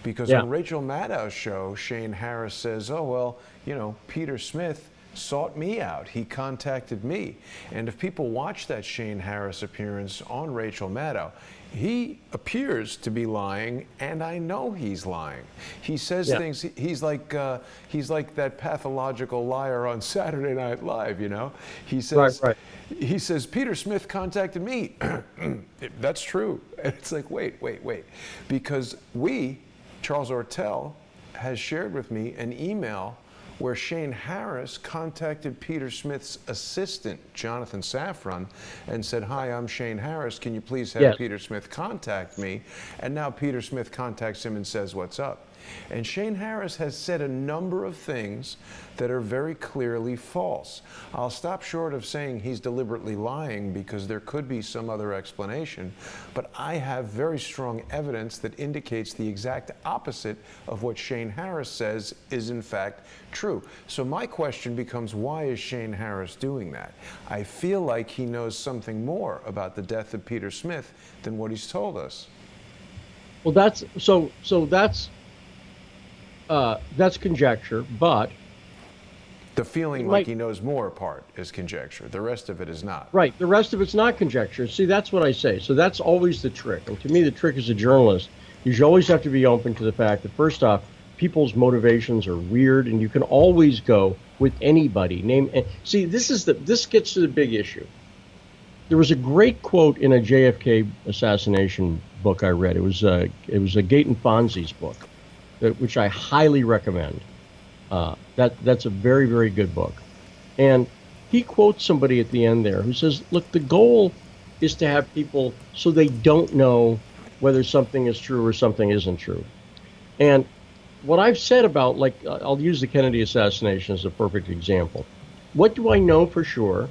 Because on Rachel Maddow's show, Shane Harris says, oh, well, Peter Smith sought me out. He contacted me. And if people watch that Shane Harris appearance on Rachel Maddow, he appears to be lying, and I know he's lying. He says things. He's like that pathological liar on Saturday Night Live. You know, he says he says Peter Smith contacted me. That's true. And it's like wait, because Charles Ortel has shared with me an email where Shane Harris contacted Peter Smith's assistant, Jonathan Safran, and said, "Hi, I'm Shane Harris. Can you please have Peter Smith contact me?" And now Peter Smith contacts him and says, "What's up?" And Shane Harris has said a number of things that are very clearly false. I'll stop short of saying he's deliberately lying because there could be some other explanation, but I have very strong evidence that indicates the exact opposite of what Shane Harris says is in fact true. So my question becomes, why is Shane Harris doing that? I feel like he knows something more about the death of Peter Smith than what he's told us. Well, that's conjecture, but the feeling like he knows more part is conjecture. The rest of it is not. Right. The rest of it's not conjecture. See, that's what I say. So that's always the trick. And to me, the trick as a journalist is you always have to be open to the fact that, first off, people's motivations are weird, and you can always go with anybody. See, this gets to the big issue. There was a great quote in a JFK assassination book I read. It was a Gaten Fonzie's book, which I highly recommend. That's a very, very good book. And he quotes somebody at the end there who says, look, the goal is to have people so they don't know whether something is true or something isn't true. And what I've said about, I'll use the Kennedy assassination as a perfect example. What do I know for sure,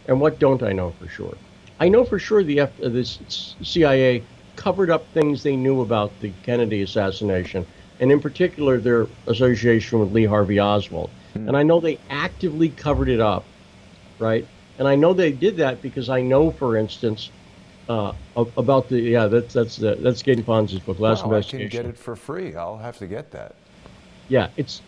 and what don't I know for sure? I know for sure the CIA covered up things they knew about the Kennedy assassination, and in particular their association with Lee Harvey Oswald. And I know they actively covered it up, right? And I know they did that because I know, for instance, about that's Gaten Fonzie's book, Last Investigation. I can get it for free. I'll have to get that. Yeah, it's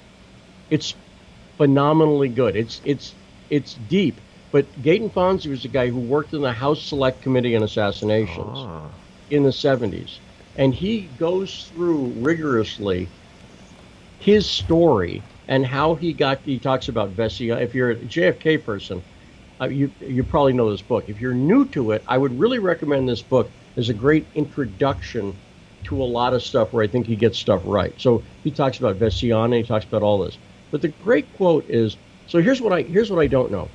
phenomenally good. It's deep. But Gaten Fonzie was the guy who worked in the House Select Committee on Assassinations in the 70s. And he goes through rigorously his story and how he talks about Vesey. If you're a JFK person, you probably know this book. If you're new to it, I would really recommend this book as a great introduction to a lot of stuff where I think he gets stuff right. So he talks about Vesiana, he talks about all this. But the great quote is, so here's what I don't know.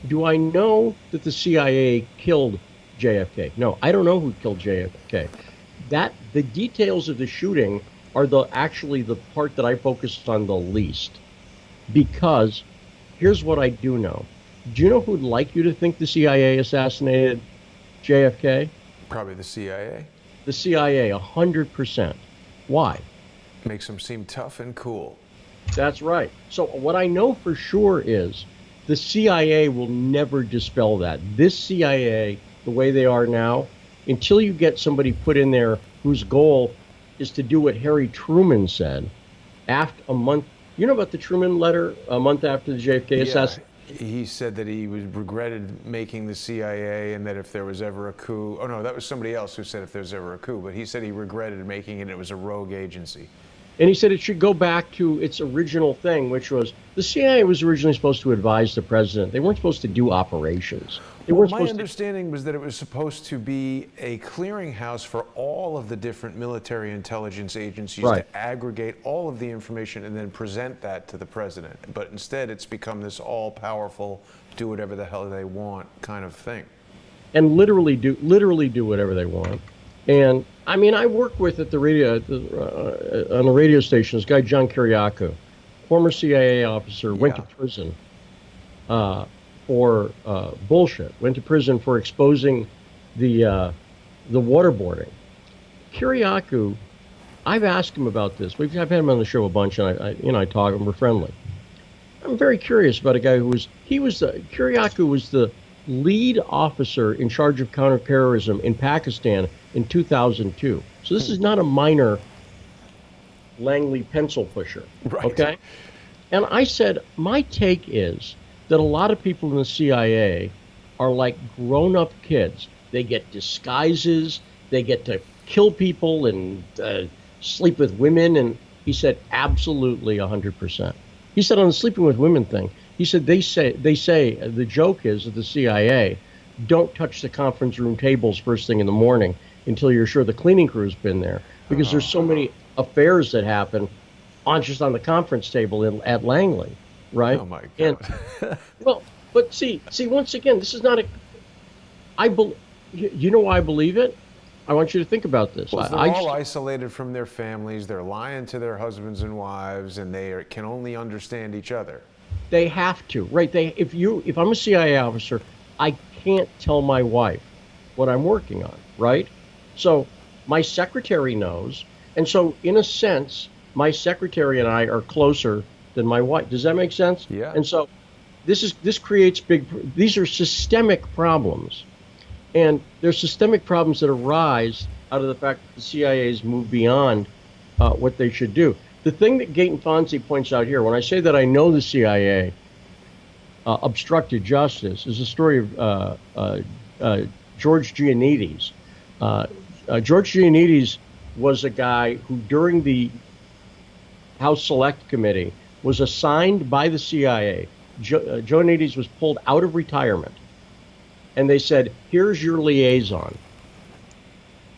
Do I know that the CIA killed JFK? No, I don't know who killed JFK. The details of the shooting are actually the part that I focused on the least. Because here's what I do know. Do you know who'd like you to think the CIA assassinated JFK? Probably the CIA. The CIA, 100%. Why? Makes them seem tough and cool. That's right. So what I know for sure is the CIA will never dispel that. This CIA, the way they are now, until you get somebody put in there whose goal is to do what Harry Truman said after a month. You know about the Truman letter a month after the JFK assassination? He said that he regretted making the CIA, and that if there was ever a coup, oh no, that was somebody else who said if there's ever a coup, but he said he regretted making it. It was a rogue agency. And he said it should go back to its original thing, which was the CIA was originally supposed to advise the president. They weren't supposed to do operations. My understanding was that it was supposed to be a clearinghouse for all of the different military intelligence agencies to aggregate all of the information and then present that to the president. But instead, it's become this all-powerful, do whatever the hell they want kind of thing. And literally do whatever they want. And I mean, I work with at the radio on the radio station this guy John Kiriakou, former CIA officer, went to prison for bullshit. Went to prison for exposing the waterboarding. Kiriakou, I've asked him about this. I've had him on the show a bunch, and I talk, and we're friendly. I'm very curious about a guy Kiriakou was the lead officer in charge of counterterrorism in Pakistan in 2002. So this is not a minor Langley pencil pusher, okay? And I said, my take is that a lot of people in the CIA are like grown-up kids. They get disguises, they get to kill people and sleep with women. And he said, absolutely 100%. He said on the sleeping with women thing, he said they say the joke is that the CIA don't touch the conference room tables first thing in the morning until you're sure the cleaning crew's been there, because there's so many affairs that happen on just on the conference table at Langley, right? Oh my And God. well, but see, once again, this is not a. I believe. You know why I believe it? I want you to think about this. They're all isolated from their families. They're lying to their husbands and wives, and can only understand each other. They have to, right? If I'm a CIA officer, I can't tell my wife what I'm working on, right? So my secretary knows, and so in a sense, my secretary and I are closer than my wife. Does that make sense? Yeah. And so this creates these are systemic problems, and there's systemic problems that arise out of the fact that the CIA has moved beyond what they should do. The thing that Gate and Fonzie points out here, when I say that I know the CIA obstructed justice, is the story of George Giannides. George Giannides was a guy who, during the House Select Committee, was assigned by the CIA. Giannides was pulled out of retirement, and they said, here's your liaison.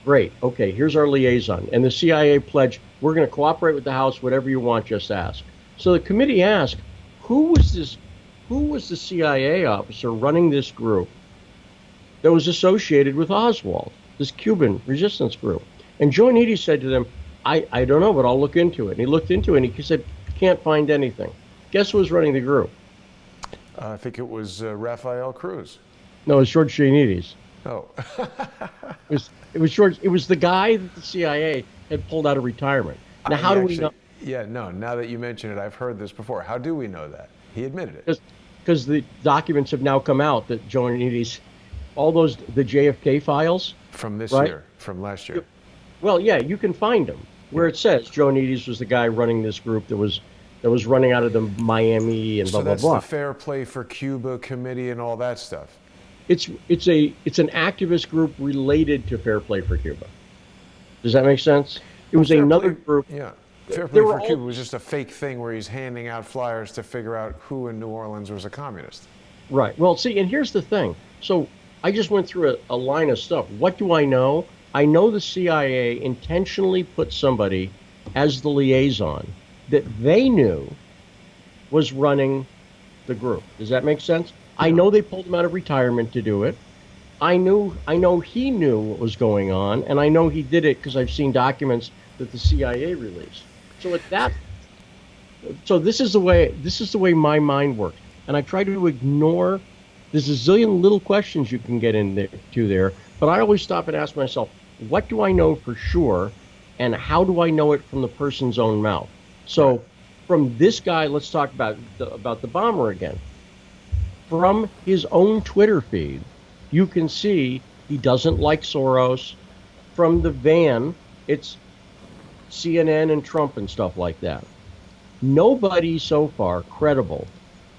Great, okay, here's our liaison. And the CIA pledged, we're going to cooperate with the House, whatever you want, just ask. So the committee asked, who was the CIA officer running this group that was associated with Oswald, this Cuban resistance group? And Giannides said to them, I don't know, but I'll look into it. And he looked into it, and he said, can't find anything. Guess who was running the group? I think it was Rafael Cruz. No, it was George Giannides. Oh. It was George. It was the guy that the CIA had pulled out of retirement. Now, how do we know? Yeah, no, now that you mention it, I've heard this before. How do we know that? He admitted it. Because the documents have now come out that Giannides, the JFK files. From this right? year, from last year. Well, yeah, you can find them where it says Giannides was the guy running this group that was running out of the Miami and blah, blah, blah. So that's the Fair Play for Cuba committee and all that stuff. It's an activist group related to Fair Play for Cuba. Does that make sense? It was another group. Yeah. Fair Play for Cuba was just a fake thing where he's handing out flyers to figure out who in New Orleans was a communist. Right. Well, see, and here's the thing. So I just went through a line of stuff. What do I know? I know the CIA intentionally put somebody as the liaison that they knew was running the group. Does that make sense? I know they pulled him out of retirement to do it. I know he knew what was going on, and I know he did it because I've seen documents that the CIA released. So this is the way my mind works, and I try to ignore. There's a zillion little questions you can get into there, but I always stop and ask myself, what do I know for sure, and how do I know it from the person's own mouth? So, from this guy, let's talk about the bomber again. From his own Twitter feed, you can see he doesn't like Soros. From the van, it's CNN and Trump and stuff like that. Nobody so far credible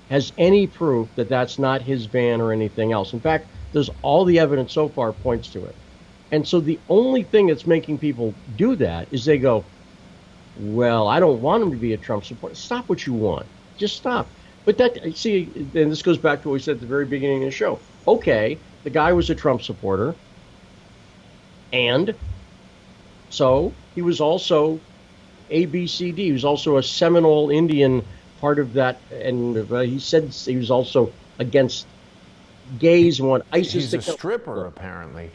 has any proof that that's not his van or anything else. In fact, there's all the evidence so far points to it. And so the only thing that's making people do that is they go, well, I don't want him to be a Trump supporter. Stop what you want. Just stop. But and this goes back to what we said at the very beginning of the show. Okay, the guy was a Trump supporter, and so he was also ABCD. He was also a Seminole Indian part of that, and he said he was also against gays and what ISIS. He's a stripper, apparently.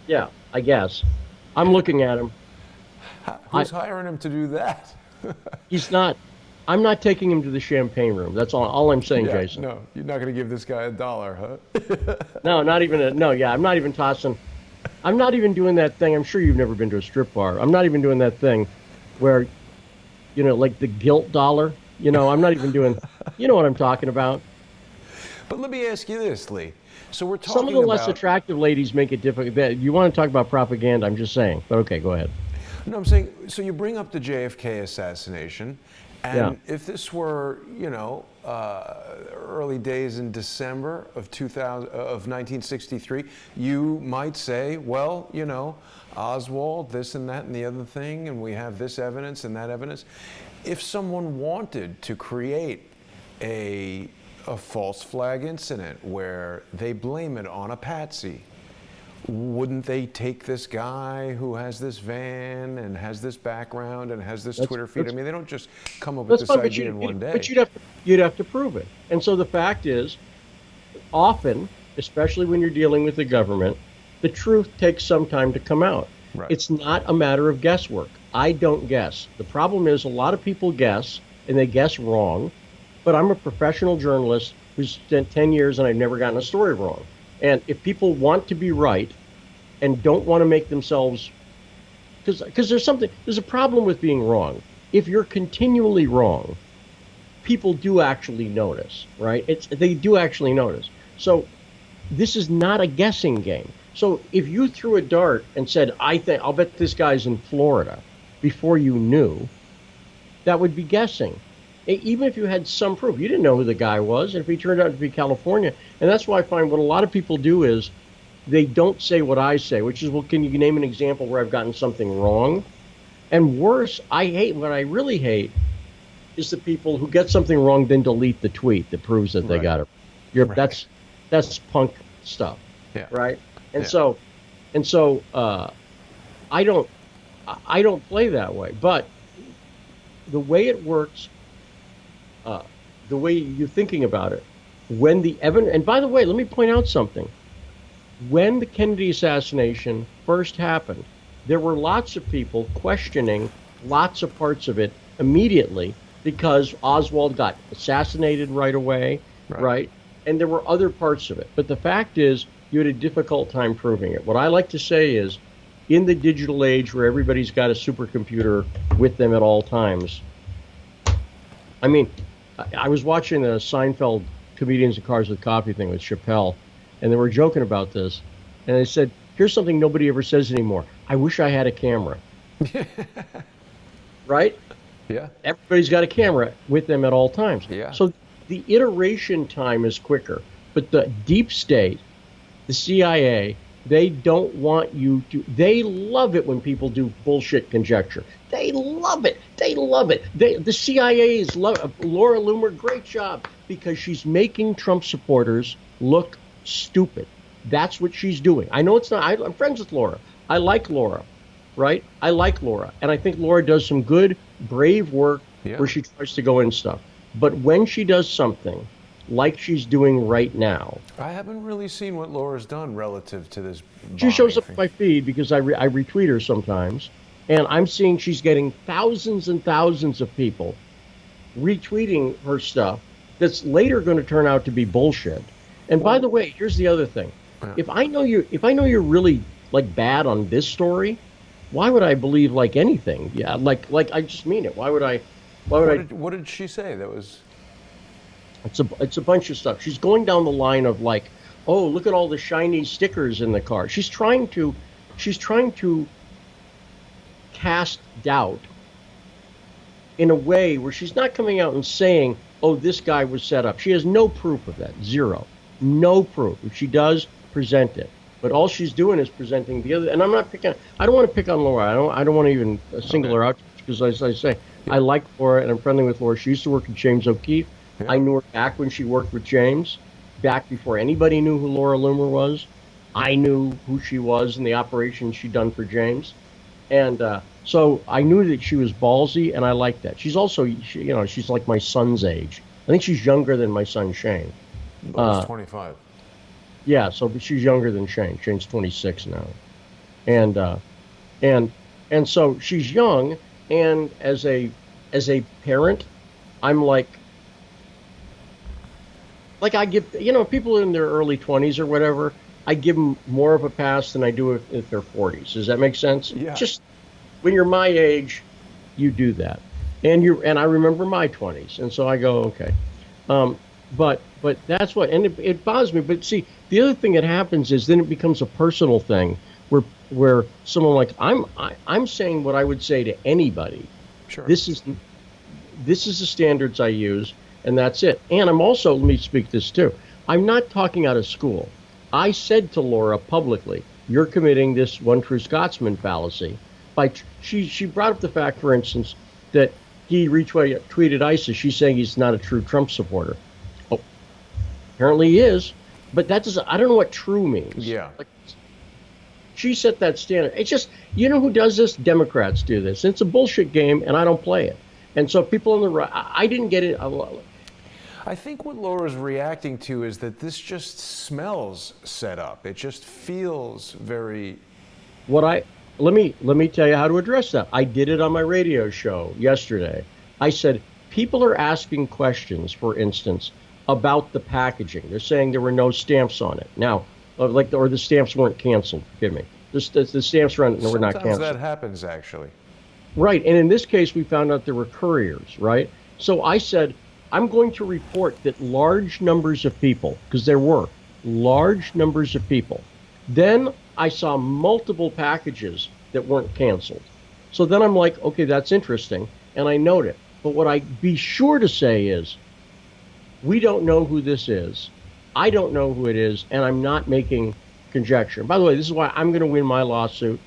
Yeah, I guess. I'm looking at him. Who's hiring him to do that? He's not. I'm not taking him to the champagne room. That's all I'm saying, Yeah, Jason. no, you're not going to give this guy $1, huh? No, not even yeah, I'm not even tossing. I'm not even doing that thing. I'm sure you've never been to a strip bar. I'm not even doing that thing where, like the guilt dollar. I'm not even doing. You know what I'm talking about. But let me ask you this, Lee. So we're talking Some of the less attractive ladies make it difficult. You want to talk about propaganda? I'm just saying. But okay, go ahead. No, I'm saying, so you bring up the JFK assassination, Yeah. And if this were, early days in December of 1963, you might say, well, Oswald, this and that and the other thing, and we have this evidence and that evidence. If someone wanted to create a false flag incident where they blame it on a patsy, wouldn't they take this guy who has this van and has this background and has this Twitter feed? I mean, they don't just come up with this idea in one day. But you'd have to prove it. And so the fact is, often, especially when you're dealing with the government, the truth takes some time to come out. Right. It's not a matter of guesswork. I don't guess. The problem is a lot of people guess, and they guess wrong. But I'm a professional journalist who's spent 10 years and I've never gotten a story wrong. And if people want to be right and don't want to make themselves, because there's a problem with being wrong. If you're continually wrong, people do actually notice, right? They do actually notice. So this is not a guessing game. So if you threw a dart and said, I'll bet this guy's in Florida before you knew, that would be guessing. Even if you had some proof, you didn't know who the guy was, and if he turned out to be California. And that's why I find what a lot of people do is they don't say what I say, which is, well, can you name an example where I've gotten something wrong? And worse, what I really hate is the people who get something wrong, then delete the tweet that proves that they got it. That's punk stuff, right? And so I don't play that way. But the way it works, the way you're thinking about it, when the evidence, and by the way, let me point out something. When the Kennedy assassination first happened, there were lots of people questioning lots of parts of it immediately because Oswald got assassinated right away, right? And there were other parts of it. But the fact is, you had a difficult time proving it. What I like to say is, in the digital age where everybody's got a supercomputer with them at all times, I mean, I was watching the Seinfeld Comedians in Cars with Coffee thing with Chappelle, and they were joking about this. And they said, here's something nobody ever says anymore. I wish I had a camera. Right? Yeah. Everybody's got a camera with them at all times. Yeah. So the iteration time is quicker. But the deep state, the CIA, they don't want you to, they love it when people do bullshit conjecture. They love it. They love it. The CIA is Laura Loomer, great job, because she's making Trump supporters look stupid. That's what she's doing. I know it's not, I'm friends with Laura. I like Laura, right? I like Laura. And I think Laura does some good, brave work where she tries to go in stuff. But when she does something like she's doing right now. I haven't really seen what Laura's done relative to this. She shows up in my feed because I retweet her sometimes. And I'm seeing she's getting thousands and thousands of people retweeting her stuff that's later going to turn out to be bullshit. And by the way, here's the other thing. If I know you're really like bad on this story, why would I believe like anything? Yeah, like I just mean it. What did she say? That was It's a bunch of stuff. She's going down the line of like, oh, look at all the shiny stickers in the car. She's trying to cast doubt in a way where she's not coming out and saying, oh, this guy was set up. She has no proof of that. Zero. No proof. If she does, present it. But all she's doing is presenting the other. And I don't want to pick on Laura. I don't want to even single her out because, as I say, I like Laura and I'm friendly with Laura. She used to work with James O'Keefe. Yeah. I knew her back when she worked with James, back before anybody knew who Laura Loomer was. I knew who she was and the operations she'd done for James. And so I knew that she was ballsy, and I liked that. She's also, she's like my son's age. I think she's younger than my son Shane. He's 25. Yeah, so but she's younger than Shane. Shane's 26 now. And so she's young, and as a parent, I'm like I give, people in their early 20s or whatever, I give them more of a pass than I do if they're 40s. Does that make sense? Yeah. Just when you're my age, you do that. And I remember my 20s, and so I go, okay. But that's what, and it bothers me. But see, the other thing that happens is then it becomes a personal thing where someone like I'm saying what I would say to anybody. Sure. This is this is the standards I use, and that's it. And I'm also, let me speak this too. I'm not talking out of school. I said to Laura publicly, "You're committing this one true Scotsman fallacy." She brought up the fact, for instance, that he retweeted ISIS. She's saying he's not a true Trump supporter. Oh, apparently he is, but that doesn't. I don't know what true means. Yeah. Like, she set that standard. It's just, you know who does this? Democrats do this. It's a bullshit game, and I don't play it. And so people on the right, I didn't get it. I think what Laura's reacting to is that this just smells set up. It just feels very. Let me tell you how to address that. I did it on my radio show yesterday. I said people are asking questions, for instance, about the packaging. They're saying there were no stamps on it. Now, or the stamps weren't canceled. Forgive me. The stamps were not canceled. Sometimes that happens, actually. Right, and in this case, we found out there were couriers, right? So I said, I'm going to report that large numbers of people, because there were large numbers of people. Then I saw multiple packages that weren't canceled. So then I'm like, okay, that's interesting, and I note it. But what I be sure to say is, we don't know who this is. I don't know who it is, and I'm not making conjecture. By the way, this is why I'm going to win my lawsuit.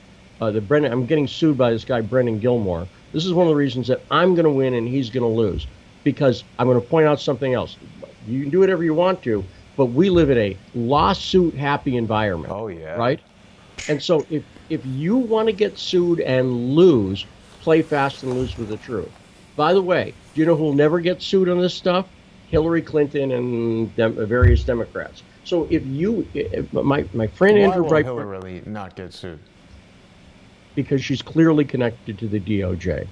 I'm getting sued by this guy, Brendan Gilmore. This is one of the reasons that I'm going to win and he's going to lose, because I'm going to point out something else. You can do whatever you want to, but we live in a lawsuit-happy environment. Oh, yeah. Right? And so if you want to get sued and lose, play fast and loose with the truth. By the way, do you know who will never get sued on this stuff? Hillary Clinton and various Democrats. So my friend Andrew Breitbart. Why will Hillary not get sued? Because she's clearly connected to the DOJ.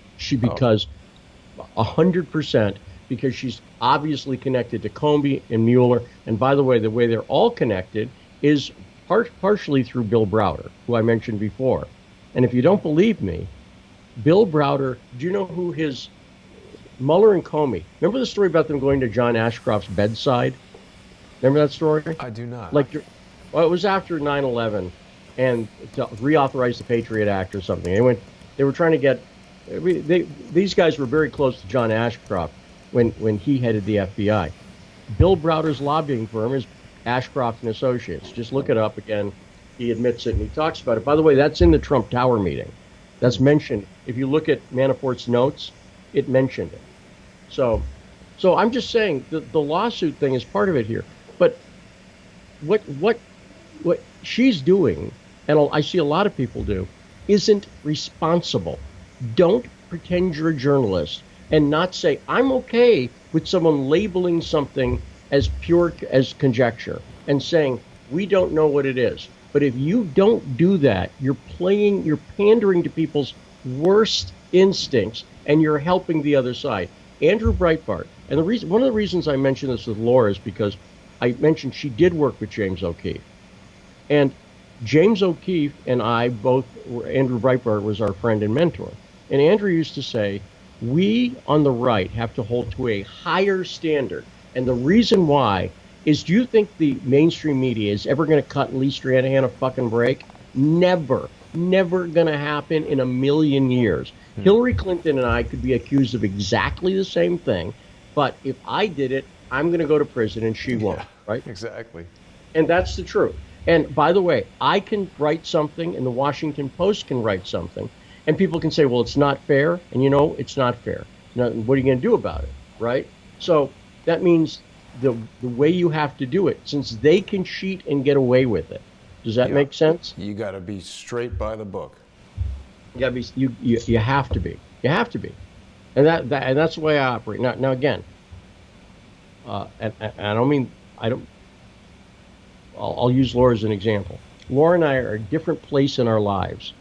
100%, because she's obviously connected to Comey and Mueller. And by the way they're all connected is partially through Bill Browder, who I mentioned before. And if you don't believe me, Bill Browder, do you know who his Mueller and Comey? Remember the story about them going to John Ashcroft's bedside? Remember that story? I do not. It was after 9/11. And to reauthorize the Patriot Act or something. They were trying to get, these guys were very close to John Ashcroft when he headed the FBI. Bill Browder's lobbying firm is Ashcroft and Associates. Just look it up again. He admits it and he talks about it. By the way, that's in the Trump Tower meeting. That's mentioned. If you look at Manafort's notes, it mentioned it. So I'm just saying the lawsuit thing is part of it here. But what she's doing, and I see a lot of people do, isn't responsible. Don't pretend you're a journalist and not say, I'm okay with someone labeling something as pure as conjecture and saying, we don't know what it is. But if you don't do that, you're pandering to people's worst instincts and you're helping the other side. Andrew Breitbart, and one of the reasons I mentioned this with Laura is because I mentioned she did work with James O'Keefe. And James O'Keefe and I both, Andrew Breitbart was our friend and mentor. And Andrew used to say, we on the right have to hold to a higher standard. And the reason why is, do you think the mainstream media is ever going to cut Lee Stranahan a fucking break? Never. Never going to happen in a million years. Hillary Clinton and I could be accused of exactly the same thing. But if I did it, I'm going to go to prison and she won't. Right? Exactly. And that's the truth. And by the way, I can write something and the Washington Post can write something and people can say, well, it's not fair. And it's not fair. Now, what are you going to do about it? Right? So that means the way you have to do it, since they can cheat and get away with it. Does that make sense? You got to be straight by the book. You got to be. You have to be. You have to be. And that's the way I operate. Now again, and I don't mean I'll use Laura as an example. Laura and I are at a different place in our lives.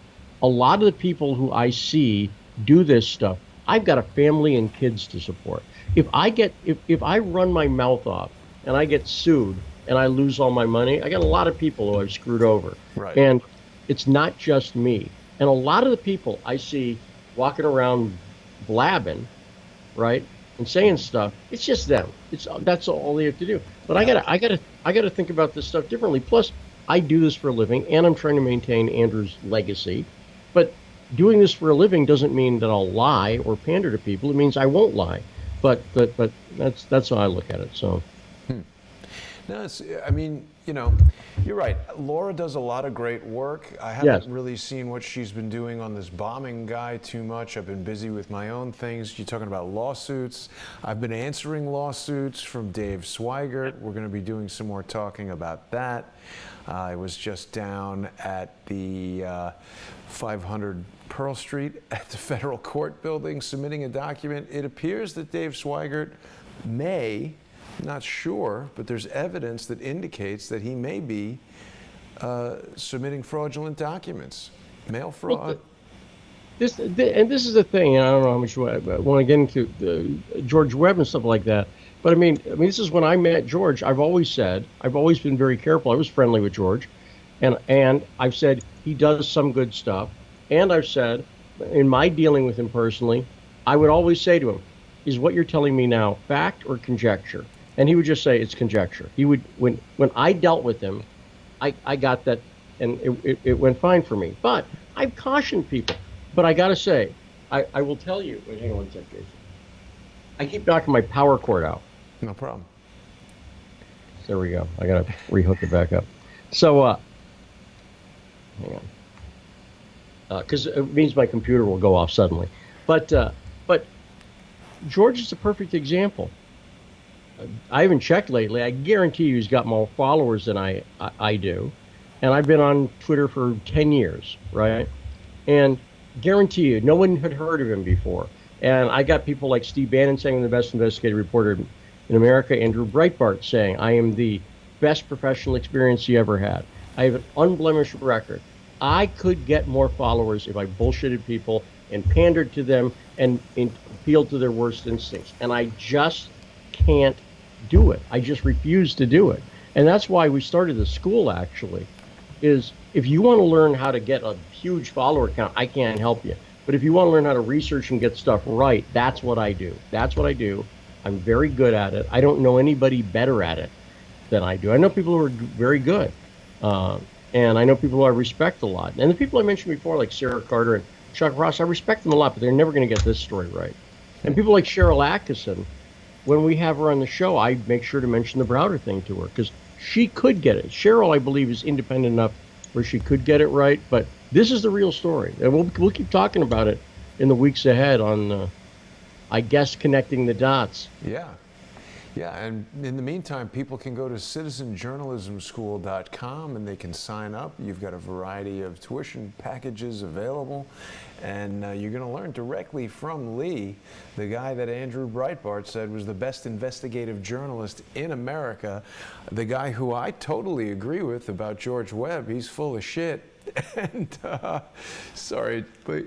A lot of the people who I see do this stuff, I've got a family and kids to support. If I run my mouth off and I get sued and I lose all my money, I got a lot of people who I've screwed over. Right. And it's not just me. And a lot of the people I see walking around blabbing, right, and saying stuff, it's just them. That's all they have to do. But I gotta think about this stuff differently. Plus, I do this for a living, and I'm trying to maintain Andrew's legacy. But doing this for a living doesn't mean that I'll lie or pander to people. It means I won't lie. But that's how I look at it. So. No, I mean, you're right. Laura does a lot of great work. I haven't Yes. really seen what she's been doing on this bombing guy too much. I've been busy with my own things. You're talking about lawsuits. I've been answering lawsuits from Dave Swigert. We're going to be doing some more talking about that. I was just down at the 500 Pearl Street at the federal court building submitting a document. It appears that Dave Swigert may, not sure, but there's evidence that indicates that he may be submitting fraudulent documents, mail fraud. Well, this is the thing. And I don't know how much I want to get into George Webb and stuff like that. But I mean, this is when I met George. I've always been very careful. I was friendly with George, and I've said he does some good stuff. And I've said, in my dealing with him personally, I would always say to him, "Is what you're telling me now fact or conjecture?" And he would just say it's conjecture. He would, when I dealt with him, I got that, and it went fine for me. But I've cautioned people. But I got to say, I will tell you. Wait, hang on one second, Jason. I keep knocking my power cord out. No problem. There we go. I got to rehook it back up. So, hang on. Because it means my computer will go off suddenly. But George is a perfect example. I haven't checked lately. I guarantee you he's got more followers than I do. And I've been on Twitter for 10 years, right? And guarantee you, no one had heard of him before. And I got people like Steve Bannon saying I'm the best investigative reporter in America, Andrew Breitbart saying I am the best professional experience he ever had. I have an unblemished record. I could get more followers if I bullshitted people and pandered to them and appealed to their worst instincts. And I just can't do it. I just refuse to do it. And that's why we started the school, actually, is if you want to learn how to get a huge follower count, I can't help you. But if you want to learn how to research and get stuff right, that's what I do. That's what I do. I'm very good at it. I don't know anybody better at it than I do. I know people who are very good. And I know people who I respect a lot. And the people I mentioned before, like Sarah Carter and Chuck Ross, I respect them a lot, but they're never going to get this story right. And people like Cheryl Atkinson, when we have her on the show, I make sure to mention the Browder thing to her because she could get it. Cheryl, I believe, is independent enough where she could get it right. But this is the real story. And we'll keep talking about it in the weeks ahead on, I guess, connecting the dots. Yeah. Yeah, and in the meantime, people can go to citizenjournalismschool.com and they can sign up. You've got a variety of tuition packages available, and you're going to learn directly from Lee, the guy that Andrew Breitbart said was the best investigative journalist in America, the guy who I totally agree with about George Webb. He's full of shit. And sorry, but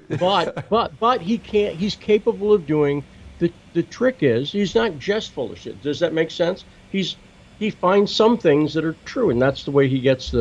he can't. He's capable of doing. The trick is he's not just full of shit. Does that make sense? He finds some things that are true, and that's the way he gets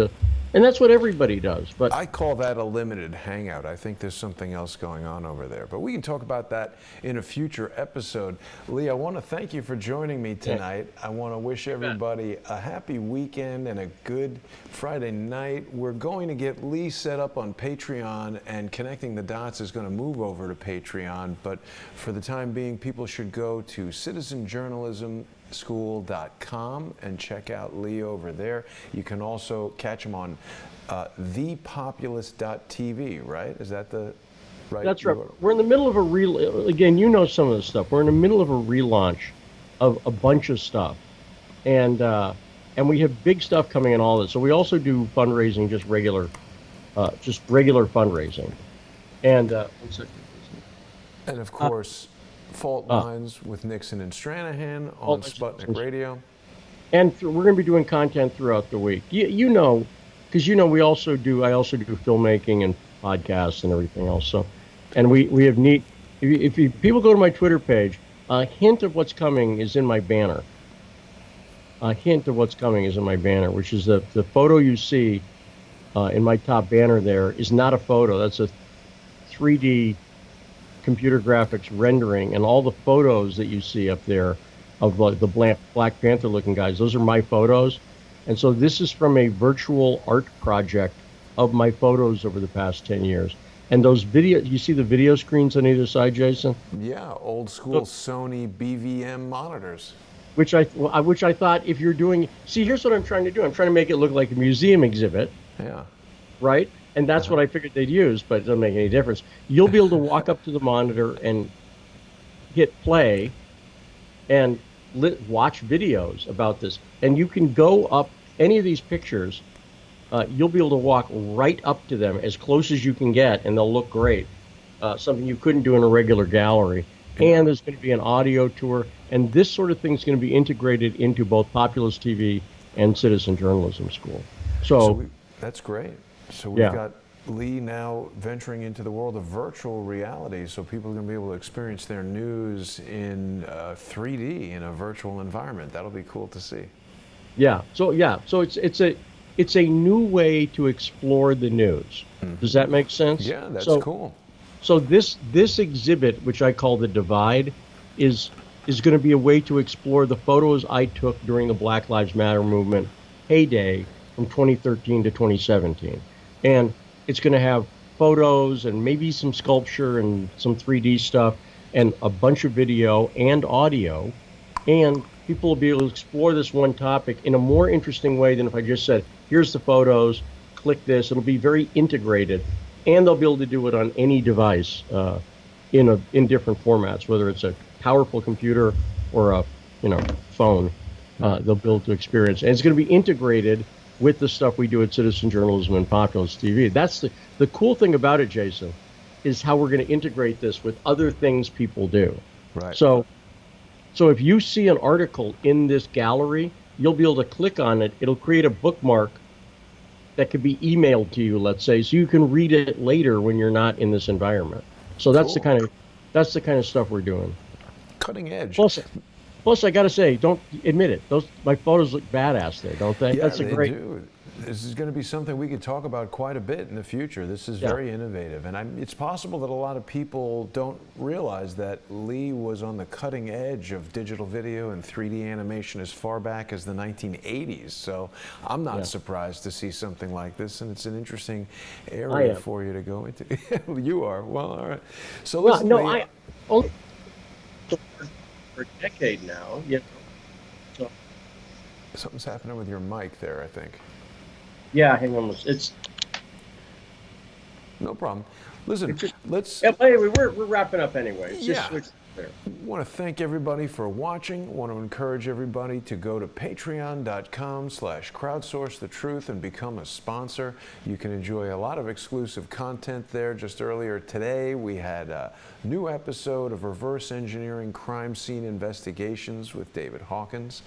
and that's what everybody does. But I call that a limited hangout. I think there's something else going on over there. But we can talk about that in a future episode. Lee, I want to thank you for joining me tonight. Yeah. I want to wish everybody a happy weekend and a good Friday night. We're going to get Lee set up on Patreon, and Connecting the Dots is going to move over to Patreon. But for the time being, people should go to citizenjournalismschool.com and check out Lee over there. You can also catch him on thepopulist.tv, right? Is that the right? That's right. We're in the middle of again, you know some of this stuff. We're in the middle of a relaunch of a bunch of stuff. And we have big stuff coming in all this. So we also do fundraising, just regular fundraising. And one second. And of course, Fault Lines with Nixon and Stranahan on Sputnik Radio. And we're going to be doing content throughout the week. You know, because I also do filmmaking and podcasts and everything else. So, and we have neat. If people go to my Twitter page, a hint of what's coming is in my banner. Which is the photo you see in my top banner. There is not a photo. That's a 3D computer graphics rendering, and all the photos that you see up there of the Black Panther looking guys, those are my photos. And so this is from a virtual art project of my photos over the past 10 years. And those video, you see the video screens on either side, Jason? Yeah, old So, school Sony BVM monitors. which I thought if you're doing, see, here's what I'm trying to do. I'm trying to make it look like a museum exhibit, Yeah. right? And that's Uh-huh. what I figured they'd use, but it doesn't make any difference. You'll be able to walk up to the monitor and hit play and watch videos about this. And you can go up any of these pictures. You'll be able to walk right up to them as close as you can get, and they'll look great. Something you couldn't do in a regular gallery. Yeah. And there's going to be an audio tour, and this sort of thing is going to be integrated into both Populous TV and Citizen Journalism School. So So, that's great. So we've yeah, got Lee now venturing into the world of virtual reality, so people are going to be able to experience their news in 3D in a virtual environment. That'll be cool to see. so it's a new way to explore the news. Does that make sense? Yeah, that's So cool. So this exhibit, which I call the Divide, is is going to be a way to explore the photos I took during the Black Lives Matter movement heyday from 2013 to 2017. And it's going to have photos and maybe some sculpture and some 3D stuff and a bunch of video and audio. And people will be able to explore this one topic in a more interesting way than if I just said, here's the photos, click this. It'll be very integrated, and they'll be able to do it on any device in different formats, whether it's a powerful computer or a phone. They'll be able to experience, and it's going to be integrated with the stuff we do at Citizen Journalism and Populous TV. That's the cool thing about it, Jason, is how we're going to integrate this with other things people do. Right. So if you see an article in this gallery, you'll be able to click on it. It'll create a bookmark that could be emailed to you, let's say, so you can read it later when you're not in this environment. So that's the Cool. kind of stuff we're doing. Cutting edge. Plus, I gotta say, don't admit it. Those my photos look badass there, don't they? Yeah, That's a they great. do. This is going to be something we could talk about quite a bit in the future. This is Yeah. very innovative. And it's possible that a lot of people don't realize that Lee was on the cutting edge of digital video and 3D animation as far back as the 1980s. So I'm not Yeah. surprised to see something like this. And it's an interesting I area am. for you to go into. You are. Well, all right. So Well, listen, no, Lee, I only for a decade now. So something's happening with your mic there, I think. yeah, hang on. It's No problem. Listen, it's just, let's. yeah, but anyway, we're wrapping up anyway. It's just Yeah. switch there. Want to thank everybody for watching. Want to encourage everybody to go to patreon.com/crowdsource the truth and become a sponsor. You can enjoy a lot of exclusive content there. Just earlier today, we had a new episode of Reverse Engineering Crime Scene Investigations with David Hawkins.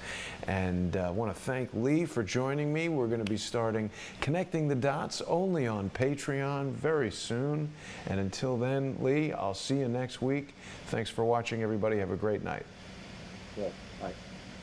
And I want to thank Lee for joining me. We're going to be starting Connecting the Dots only on Patreon very soon. And until then, Lee, I'll see you next week. Thanks for watching, everybody. Have a great night. Yeah.